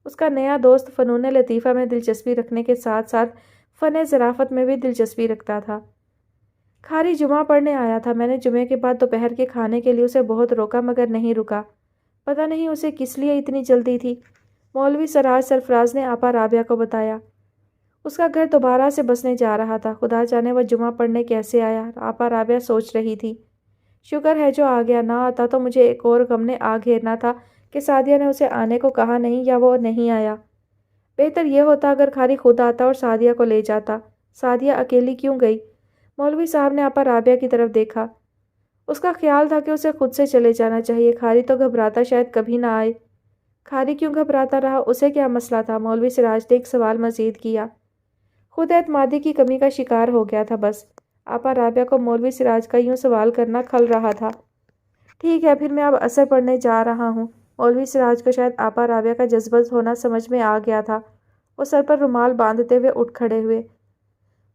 اس کا نیا دوست فنون لطیفہ میں دلچسپی رکھنے کے ساتھ ساتھ فن ظرافت میں بھی دلچسپی رکھتا تھا۔ کھاری جمعہ پڑھنے آیا تھا، میں نے جمعے کے بعد دوپہر کے کھانے کے لیے اسے بہت روکا مگر نہیں رکا۔ پتہ نہیں اسے کس لیے اتنی جلدی تھی۔ مولوی سراج سرفراز نے آپا رابعہ کو بتایا، اس کا گھر دوبارہ سے بسنے جا رہا تھا۔ خدا جانے وہ جمعہ پڑھنے کیسے آیا، آپا رابعہ سوچ رہی تھی۔ شکر ہے جو آ گیا، نہ آتا تو مجھے ایک اور غم نے آ گھیرنا تھا کہ سعدیہ نے اسے آنے کو کہا نہیں یا وہ نہیں آیا۔ بہتر یہ ہوتا اگر کھاری خود آتا اور سعدیہ کو لے جاتا۔ سعدیہ اکیلی کیوں گئی؟ مولوی صاحب نے آپا رابعہ کی طرف دیکھا۔ اس کا خیال تھا کہ اسے خود سے چلے جانا چاہیے، کھاری تو گھبراتا شاید کبھی نہ آئے۔ کھاری کیوں گھبراتا رہا؟ اسے کیا مسئلہ تھا؟ مولوی سراج نے ایک سوال مزید کیا۔ خود اعتمادی کی کمی کا شکار ہو گیا تھا بس۔ آپا رابعہ کو مولوی سراج کا یوں سوال کرنا کھل رہا تھا۔ ٹھیک ہے، پھر میں اب اثر پڑھنے جا رہا ہوں۔ مولوی سراج کو شاید آپا رابعہ کا جذبہ ہونا سمجھ میں آ گیا تھا۔ وہ سر پر رومال باندھتے ہوئے اٹھ کھڑے ہوئے۔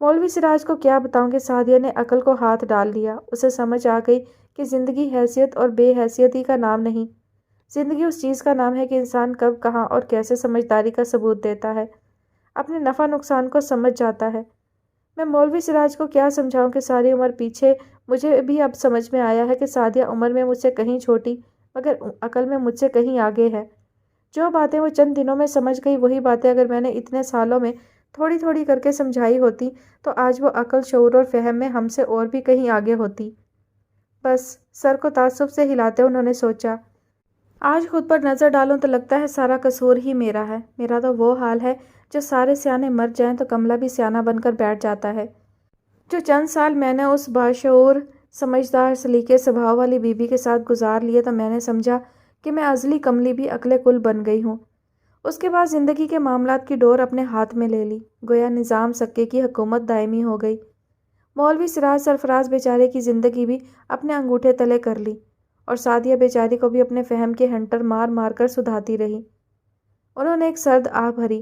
مولوی سراج کو کیا بتاؤں کہ سعدیہ نے عقل کو ہاتھ ڈال دیا۔ اسے سمجھ آ گئی کہ زندگی حیثیت اور بے حیثیتی کا نام نہیں، زندگی اس چیز کا نام ہے کہ انسان کب، کہاں اور کیسے سمجھداری کا ثبوت دیتا ہے، اپنے نفع نقصان کو سمجھ جاتا ہے۔ میں مولوی سراج کو کیا سمجھاؤں کہ ساری عمر پیچھے مجھے بھی اب سمجھ میں آیا ہے کہ سعدیہ عمر میں مجھ سے کہیں چھوٹی مگر عقل میں مجھ سے کہیں آگے ہے۔ جو باتیں وہ چند دنوں میں سمجھ گئی، وہی باتیں اگر میں نے اتنے سالوں میں تھوڑی تھوڑی کر کے سمجھائی ہوتی تو آج وہ عقل، شعور اور فہم میں ہم سے اور بھی کہیں آگے ہوتی۔ بس سر کو تعصب سے ہلاتے انہوں نے سوچا، آج خود پر نظر ڈالوں تو لگتا ہے سارا قصور ہی میرا ہے۔ میرا تو وہ حال ہے جو سارے سیانے مر جائیں تو کملا بھی سیانہ بن کر بیٹھ جاتا ہے۔ جو چند سال میں نے اس باشعور سمجھدار سلیقے سبھاؤ والی بیوی کے ساتھ گزار لیے تو میں نے سمجھا کہ میں ازلی کملی بھی عقل کل بن گئی ہوں۔ اس کے بعد زندگی کے معاملات کی ڈور اپنے ہاتھ میں لے لی، گویا نظام سکے کی حکومت دائمی ہو گئی۔ مولوی سراج سرفراز بیچارے کی زندگی بھی اپنے انگوٹھے تلے کر لی، اور سعدیہ بیچاری کو بھی اپنے فہم کے ہنٹر مار مار کر سدھاتی رہی۔ انہوں نے ایک سرد آہ بھری۔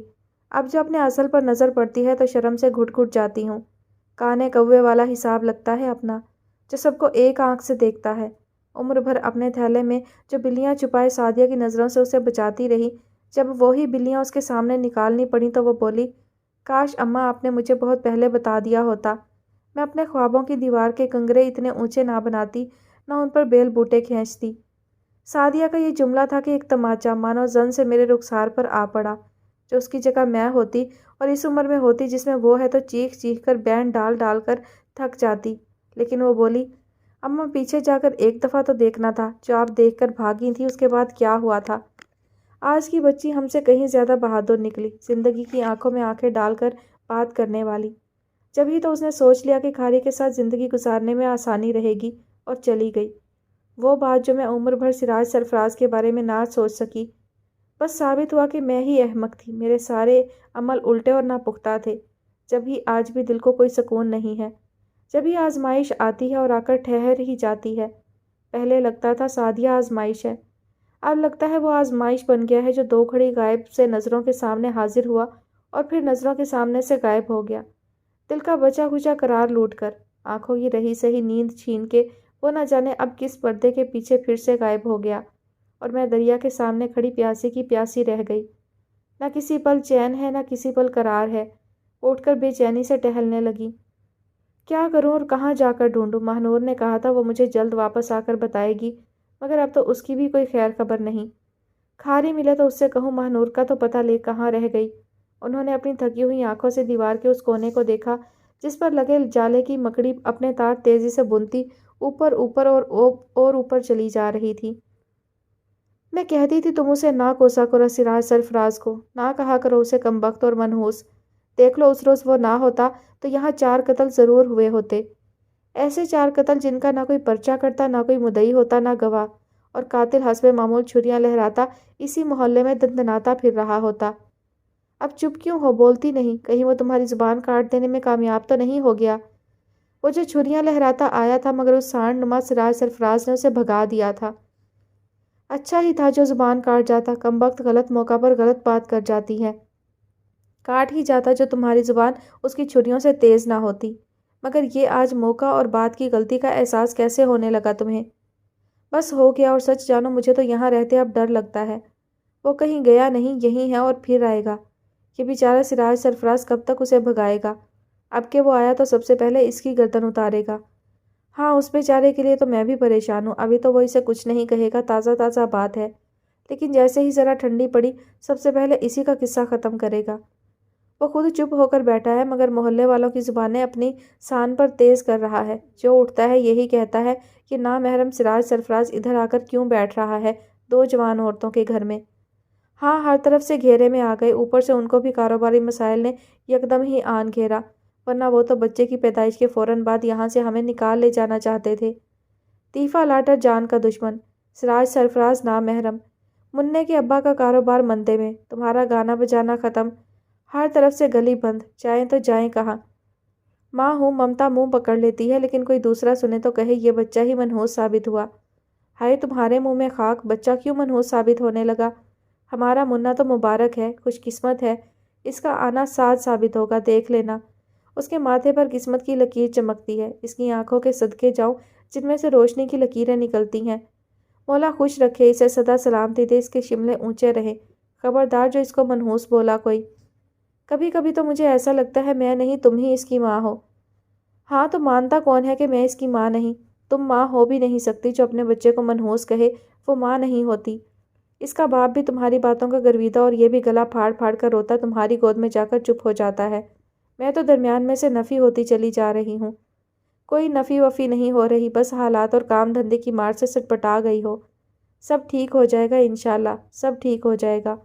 اب جو اپنے اصل پر نظر پڑتی ہے تو شرم سے گھٹ گھٹ جاتی ہوں۔ کانے کوے والا حساب لگتا ہے اپنا، جو سب کو ایک آنکھ سے دیکھتا ہے۔ عمر بھر اپنے تھیلے میں جو بلیاں چھپائے سعدیہ کی نظروں سے اسے بچاتی رہی، جب وہی بلیاں اس کے سامنے نکالنی پڑیں تو وہ بولی، کاش اماں آپ نے مجھے بہت پہلے بتا دیا ہوتا، میں اپنے خوابوں کی دیوار کے کنگرے اتنے اونچے نہ بناتی، نہ ان پر بیل بوٹے کھینچتی۔ سعدیہ کا یہ جملہ تھا کہ ایک تماچا مانو زن سے میرے رخسار پر آ پڑا۔ جو اس کی جگہ میں ہوتی اور اس عمر میں ہوتی جس میں وہ ہے تو چیخ چیخ کر بین ڈال ڈال کر تھک جاتی، لیکن وہ بولی، اماں پیچھے جا کر ایک دفعہ تو دیکھنا تھا، جو آپ دیکھ کر بھاگی تھی اس کے بعد کیا ہوا تھا۔ آج کی بچی ہم سے کہیں زیادہ بہادر نکلی، زندگی کی آنکھوں میں آنکھیں ڈال کر بات کرنے والی۔ جبھی تو اس نے سوچ لیا کہ کھاری کے ساتھ زندگی گزارنے میں آسانی رہے گی، اور چلی گئی۔ وہ بات جو میں عمر بھر سراج سرفراز کے بارے میں نہ سوچ سکی، بس ثابت ہوا کہ میں ہی احمق تھی، میرے سارے عمل الٹے اور ناپختہ تھے۔ جبھی آج بھی دل کو کوئی سکون نہیں ہے، جبھی آزمائش آتی ہے اور آ کر ٹھہر ہی جاتی ہے۔ پہلے لگتا تھا سعدیہ آزمائش ہے، اب لگتا ہے وہ آزمائش بن گیا ہے جو دو گھڑی غائب سے نظروں کے سامنے حاضر ہوا اور پھر نظروں کے سامنے سے غائب ہو گیا، دل کا بچا کھچا قرار لوٹ کر، آنکھوں کی رہی سہی نیند چھین کے وہ نہ جانے اب کس پردے کے پیچھے پھر سے غائب ہو گیا، اور میں دریا کے سامنے کھڑی پیاسی کی پیاسی رہ گئی۔ نہ کسی پل چین ہے، نہ کسی پل قرار ہے۔ اٹھ کر بے چینی سے ٹہلنے لگی۔ کیا کروں اور کہاں جا کر ڈھونڈوں؟ ماہنور نے کہا تھا وہ مجھے جلد واپس آ کر بتائے گی، مگر اب تو اس کی بھی کوئی خیر خبر نہیں۔ کھاری ملے تو اس سے کہوں ماہنور کا تو پتہ لے کہاں رہ گئی۔ انہوں نے اپنی تھکی ہوئی آنکھوں سے دیوار کے اس کونے کو دیکھا جس پر لگے جالے کی مکڑی اپنے تار تیزی سے بنتی اوپر اوپر اور اوپر چلی جا رہی تھی۔ میں کہتی تھی تم اسے نہ کوسا کرو سراج سرفراز کو، نہ کہا کرو اسے کمبخت اور منحوس۔ دیکھ لو اس روز وہ نہ ہوتا تو یہاں 4 قتل ضرور ہوئے ہوتے، ایسے 4 قتل جن کا نہ کوئی پرچہ کرتا، نہ کوئی مدعی ہوتا، نہ گواہ، اور قاتل حسب معمول چھریاں لہراتا اسی محلے میں دندناتا پھر رہا ہوتا۔ اب چپ کیوں ہو؟ بولتی نہیں، کہیں وہ تمہاری زبان کاٹ دینے میں کامیاب تو نہیں ہو گیا؟ وہ جو چھریاں لہراتا آیا تھا مگر اس سانڈ نما سراج سرفراز نے اسے بھگا دیا تھا۔ اچھا ہی تھا جو زبان کاٹ جاتا، کمبخت غلط موقع پر غلط بات کر جاتی ہے۔ کاٹ ہی جاتا جو تمہاری زبان اس کی چھریوں سے تیز نہ ہوتی۔ مگر یہ آج موقع اور بات کی غلطی کا احساس کیسے ہونے لگا تمہیں؟ بس ہو گیا، اور سچ جانو مجھے تو یہاں رہتے اب ڈر لگتا ہے۔ وہ کہیں گیا نہیں، یہی ہے اور پھر آئے گا۔ یہ بیچارہ سراج سرفراز کب تک اسے بھگائے گا؟ اب کہ وہ آیا تو سب سے پہلے اس کی گردن اتارے گا۔ ہاں اس بیچارے کے لیے تو میں بھی پریشان ہوں، ابھی تو وہ اسے کچھ نہیں کہے گا، تازہ تازہ بات ہے، لیکن جیسے ہی ذرا ٹھنڈی پڑی سب سے پہلے اسی کا قصہ ختم کرے گا۔ وہ خود چپ ہو کر بیٹھا ہے مگر محلے والوں کی زبانیں اپنی سان پر تیز کر رہا ہے۔ جو اٹھتا ہے یہی کہتا ہے کہ نامحرم سراج سرفراز ادھر آ کر کیوں بیٹھ رہا ہے 2 جوان عورتوں کے گھر میں۔ ہاں ہر طرف سے گھیرے میں آ گئے، اوپر سے ان کو بھی کاروباری مسائل نے یکدم ہی آن گھیرا، ورنہ وہ تو بچے کی پیدائش کے فوراً بعد یہاں سے ہمیں نکال لے جانا چاہتے تھے۔ طیفہ لاٹر جان کا دشمن، سراج سرفراز نامحرم، منع کے ابا کا کاروبار مندے میں، تمہارا گانا بجانا ختم، ہر طرف سے گلی بند، جائیں تو جائیں کہاں؟ ماں ہوں، ممتا منہ پکڑ لیتی ہے، لیکن کوئی دوسرا سنے تو کہے یہ بچہ ہی منحوس ثابت ہوا۔ ہائے تمہارے منہ میں خاک، بچہ کیوں منحوس ثابت ہونے لگا؟ ہمارا منا تو مبارک ہے، خوش قسمت ہے، اس کا آنا سعد ثابت ہوگا، دیکھ لینا۔ اس کے ماتھے پر قسمت کی لکیر چمکتی ہے، اس کی آنکھوں کے صدقے جاؤں جن میں سے روشنی کی لکیریں نکلتی ہیں۔ مولا خوش رکھے اسے، سدا سلامتی دے، اس کے شملے اونچے رہیں، خبردار جو اس کو منحوس بولا کوئی۔ کبھی کبھی تو مجھے ایسا لگتا ہے میں نہیں تم ہی اس کی ماں ہو۔ ہاں تو مانتا کون ہے کہ میں اس کی ماں نہیں؟ تم ماں ہو بھی نہیں سکتی، جو اپنے بچے کو منحوس کہے وہ ماں نہیں ہوتی۔ اس کا باپ بھی تمہاری باتوں کا گرویدہ، اور یہ بھی گلا پھاڑ پھاڑ کر روتا تمہاری گود میں جا کر چپ ہو جاتا ہے۔ میں تو درمیان میں سے نفی ہوتی چلی جا رہی ہوں۔ کوئی نفی وفی نہیں ہو رہی، بس حالات اور کام دھندے کی مار سے سٹپٹا گئی ہو۔ سب ٹھیک ہو جائے گا انشاءاللہ، سب ٹھیک ہو جائے گا۔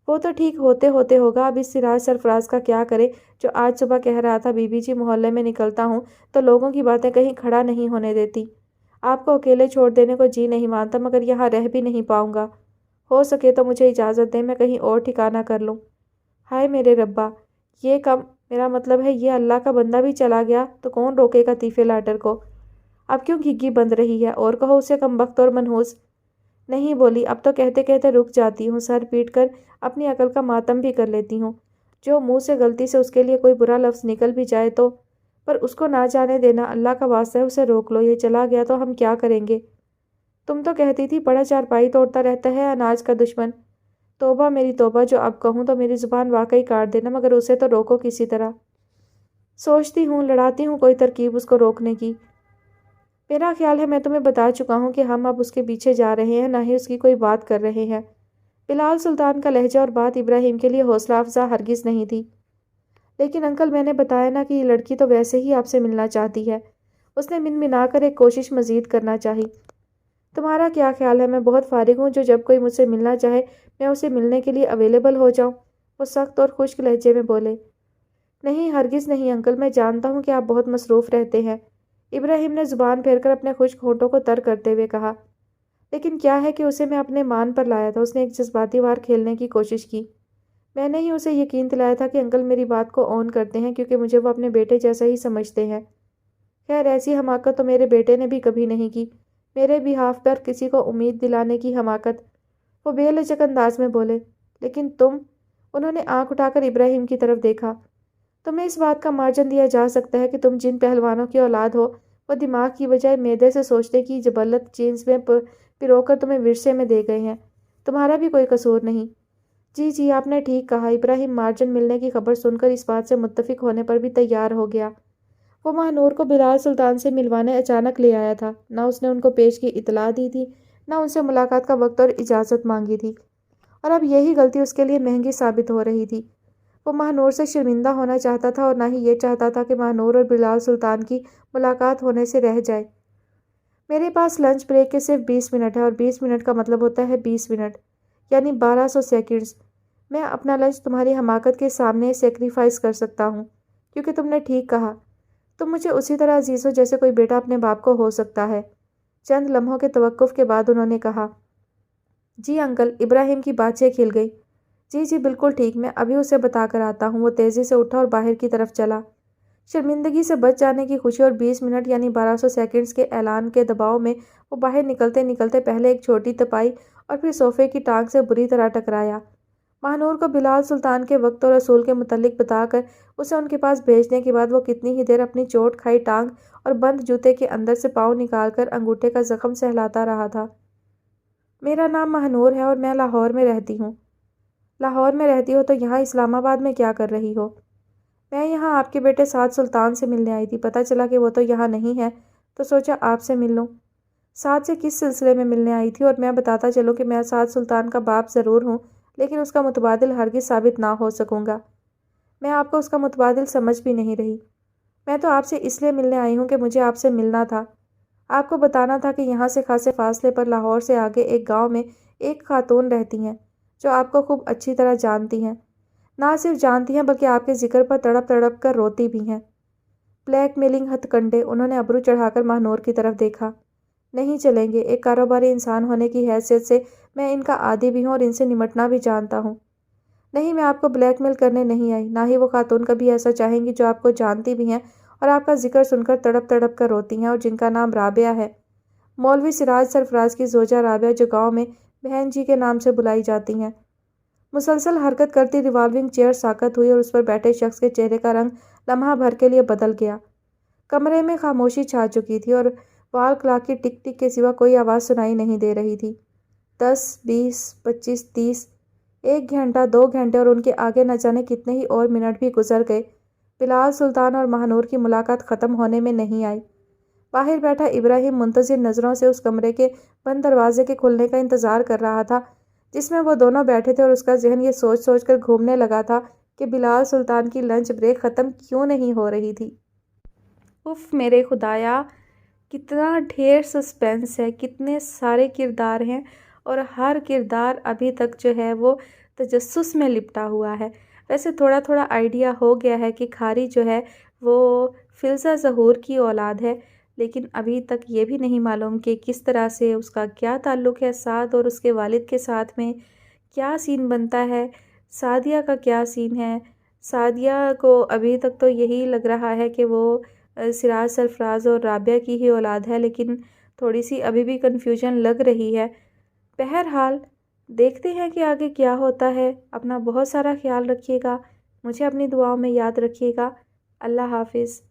وہ تو ٹھیک ہوتے ہوتے ہوگا، اب اس سراج سرفراز کا کیا کرے جو آج صبح کہہ رہا تھا بی بی جی محلے میں نکلتا ہوں تو لوگوں کی باتیں کہیں کھڑا نہیں ہونے دیتی۔ آپ کو اکیلے چھوڑ دینے کو جی نہیں مانتا مگر یہاں رہ بھی نہیں پاؤں گا۔ ہو سکے تو مجھے اجازت دیں میں کہیں اور ٹھکانہ کر لوں۔ ہائے میرے ربا، یہ کم، میرا مطلب ہے یہ اللہ کا بندہ بھی چلا گیا تو کون روکے گا طیفے لاٹر کو؟ اب کیوں گھگی بند رہی ہے؟ اور کہو اسے کم بخت اور منحوس۔ نہیں بولی، اب تو کہتے کہتے رک جاتی ہوں، سر پیٹ کر اپنی عقل کا ماتم بھی کر لیتی ہوں۔ جو منہ سے غلطی سے اس کے لیے کوئی برا لفظ نکل بھی جائے تو، پر اس کو نہ جانے دینا، اللہ کا واسطہ ہے اسے روک لو، یہ چلا گیا تو ہم کیا کریں گے؟ تم تو کہتی تھی بڑا چارپائی توڑتا رہتا ہے اناج کا دشمن۔ توبہ میری توبہ، جو اب کہوں تو میری زبان واقعی کاٹ دینا، مگر اسے تو روکو کسی طرح۔ سوچتی ہوں، لڑاتی ہوں کوئی ترکیب اس کو روکنے کی۔ میرا خیال ہے میں تمہیں بتا چکا ہوں کہ ہم اب اس کے پیچھے جا رہے ہیں، نہ ہی اس کی کوئی بات کر رہے ہیں۔ بلال سلطان کا لہجہ اور بات ابراہیم کے لیے حوصلہ افزا ہرگز نہیں تھی۔ لیکن انکل میں نے بتایا نا کہ یہ لڑکی تو ویسے ہی آپ سے ملنا چاہتی ہے۔ اس نے منمنا کر ایک کوشش مزید کرنا چاہی۔ تمہارا کیا خیال ہے میں بہت فارغ ہوں جو جب کوئی مجھ سے ملنا چاہے میں اسے ملنے کے لیے اویلیبل ہو جاؤں؟ وہ سخت اور خشک لہجے میں بولے۔ نہیں ہرگز نہیں انکل، میں جانتا ہوں کہ آپ بہت مصروف رہتے ہیں، ابراہیم نے زبان پھیر کر اپنے خشک ہونٹوں کو تر کرتے ہوئے کہا۔ لیکن کیا ہے کہ اسے میں اپنے مان پر لایا تھا، اس نے ایک جذباتی وار کھیلنے کی کوشش کی۔ میں نے ہی اسے یقین دلایا تھا کہ انکل میری بات کو اون کرتے ہیں کیونکہ مجھے وہ اپنے بیٹے جیسا ہی سمجھتے ہیں۔ خیر ایسی حماقت تو میرے بیٹے نے بھی کبھی نہیں کی، میرے بیہاف پر کسی کو امید دلانے کی حماقت۔ وہ بے لچک انداز میں بولے۔ لیکن تم، انہوں نے آنکھ اٹھا کر ابراہیم کی طرف دیکھا، تمہیں اس بات کا مارجن دیا جا سکتا ہے کہ تم جن پہلوانوں کی اولاد ہو وہ دماغ کی بجائے معدے سے سوچنے کی جبلت جینس میں پرو کر تمہیں ورثے میں دے گئے ہیں، تمہارا بھی کوئی قصور نہیں۔ جی آپ نے ٹھیک کہا۔ ابراہیم مارجن ملنے کی خبر سن کر اس بات سے متفق ہونے پر بھی تیار ہو گیا۔ وہ ماہنور کو بلال سلطان سے ملوانے اچانک لے آیا تھا، نہ اس نے ان کو پیش کی اطلاع دی تھی، نہ ان سے ملاقات کا وقت اور اجازت مانگی تھی، اور اب یہی غلطی اس کے لیے مہنگی ثابت ہو رہی تھی۔ وہ ماہنور سے شرمندہ ہونا چاہتا تھا اور نہ ہی یہ چاہتا تھا کہ ماہنور اور بلال سلطان کی ملاقات ہونے سے رہ جائے۔ میرے پاس لنچ بریک کے صرف 20 منٹ ہے اور 20 منٹ کا مطلب ہوتا ہے 20 منٹ، یعنی 1200 سیکنڈز۔ میں اپنا لنچ تمہاری حماقت کے سامنے سیکریفائز کر سکتا ہوں، کیونکہ تم نے ٹھیک کہا، تم مجھے اسی طرح عزیز ہو جیسے کوئی بیٹا اپنے باپ کو ہو سکتا ہے۔ چند لمحوں کے توقف کے بعد انہوں نے کہا۔ جی انکل، ابراہیم کی باتیں کھل گئی۔ جی بالکل ٹھیک، میں ابھی اسے بتا کر آتا ہوں۔ وہ تیزی سے اٹھا اور باہر کی طرف چلا۔ شرمندگی سے بچ جانے کی خوشی اور 20 منٹ یعنی 1200 سیکنڈز کے اعلان کے دباؤ میں وہ باہر نکلتے نکلتے پہلے ایک چھوٹی تپائی اور پھر صوفے کی ٹانگ سے بری طرح ٹکرایا۔ ماہنور کو بلال سلطان کے وقت اور اصول کے متعلق بتا کر اسے ان کے پاس بھیجنے کے بعد وہ کتنی ہی دیر اپنی چوٹ کھائی ٹانگ اور بند جوتے کے اندر سے پاؤں نکال کر انگوٹھے کا زخم سہلاتا رہا تھا۔ میرا نام ماہنور ہے اور میں لاہور میں رہتی ہوں۔ لاہور میں رہتی ہو تو یہاں اسلام آباد میں کیا کر رہی ہو؟ میں یہاں آپ کے بیٹے سعد سلطان سے ملنے آئی تھی، پتہ چلا کہ وہ تو یہاں نہیں ہے تو سوچا آپ سے مل لوں۔ سعد سے کس سلسلے میں ملنے آئی تھی؟ اور میں بتاتا چلوں کہ میں سعد سلطان کا باپ ضرور ہوں لیکن اس کا متبادل ہرگز ثابت نہ ہو سکوں گا۔ میں آپ کو اس کا متبادل سمجھ بھی نہیں رہی۔ میں تو آپ سے اس لیے ملنے آئی ہوں کہ مجھے آپ سے ملنا تھا، آپ کو بتانا تھا کہ یہاں سے خاصے فاصلے پر لاہور سے آگے ایک گاؤں میں ایک خاتون رہتی ہیں جو آپ کو خوب اچھی طرح جانتی ہیں، نہ صرف جانتی ہیں بلکہ آپ کے ذکر پر تڑپ تڑپ کر روتی بھی ہیں۔ بلیک میلنگ ہتھ کنڈے، انہوں نے ابرو چڑھا کر ماہنور کی طرف دیکھا۔ نہیں چلیں گے، ایک کاروباری انسان ہونے کی حیثیت سے میں ان کا عادی بھی ہوں اور ان سے نمٹنا بھی جانتا ہوں۔ نہیں، میں آپ کو بلیک میل کرنے نہیں آئی، نہ ہی وہ خاتون کبھی ایسا چاہیں گی جو آپ کو جانتی بھی ہیں اور آپ کا ذکر سن کر تڑپ تڑپ کر روتی ہیں اور جن کا نام رابعہ ہے، مولوی سراج سرفراز کی زوجہ رابعہ، جو گاؤں میں بہن جی کے نام سے بلائی جاتی ہیں۔ مسلسل حرکت کرتی ریوالونگ چیئر ساکت ہوئی اور اس پر بیٹھے شخص کے چہرے کا رنگ لمحہ بھر کے لیے بدل گیا۔ کمرے میں خاموشی چھا چکی تھی اور وال کلاک کی ٹک ٹک کے سوا کوئی آواز سنائی نہیں دے رہی تھی۔ 10 20 25 30 1 گھنٹہ 2 گھنٹے اور ان کے آگے نہ جانے کتنے ہی اور منٹ بھی گزر گئے، بلال سلطان اور ماہنور کی ملاقات ختم ہونے میں نہیں آئی۔ باہر بیٹھا ابراہیم منتظر نظروں سے اس کمرے کے بند دروازے کے کھلنے کا انتظار کر رہا تھا جس میں وہ دونوں بیٹھے تھے، اور اس کا ذہن یہ سوچ سوچ کر گھومنے لگا تھا کہ بلال سلطان کی لنچ بریک ختم کیوں نہیں ہو رہی تھی۔ اف میرے خدایا، کتنا ڈھیر سسپینس ہے، کتنے سارے کردار ہیں اور ہر کردار ابھی تک جو ہے وہ تجسس میں لپٹا ہوا ہے۔ ویسے تھوڑا تھوڑا آئیڈیا ہو گیا ہے کہ کھاری جو ہے وہ فلزہ ظہور کی اولاد ہے، لیکن ابھی تک یہ بھی نہیں معلوم کہ کس طرح سے اس کا کیا تعلق ہے سعد اور اس کے والد کے ساتھ میں، کیا سین بنتا ہے، سعدیہ کا کیا سین ہے۔ سعدیہ کو ابھی تک تو یہی لگ رہا ہے کہ وہ سراج سرفراز اور رابعہ کی ہی اولاد ہے، لیکن تھوڑی سی ابھی بھی کنفیوژن لگ رہی ہے۔ بہرحال دیکھتے ہیں کہ آگے کیا ہوتا ہے۔ اپنا بہت سارا خیال رکھیے گا، مجھے اپنی دعاؤں میں یاد رکھیے گا۔ اللہ حافظ۔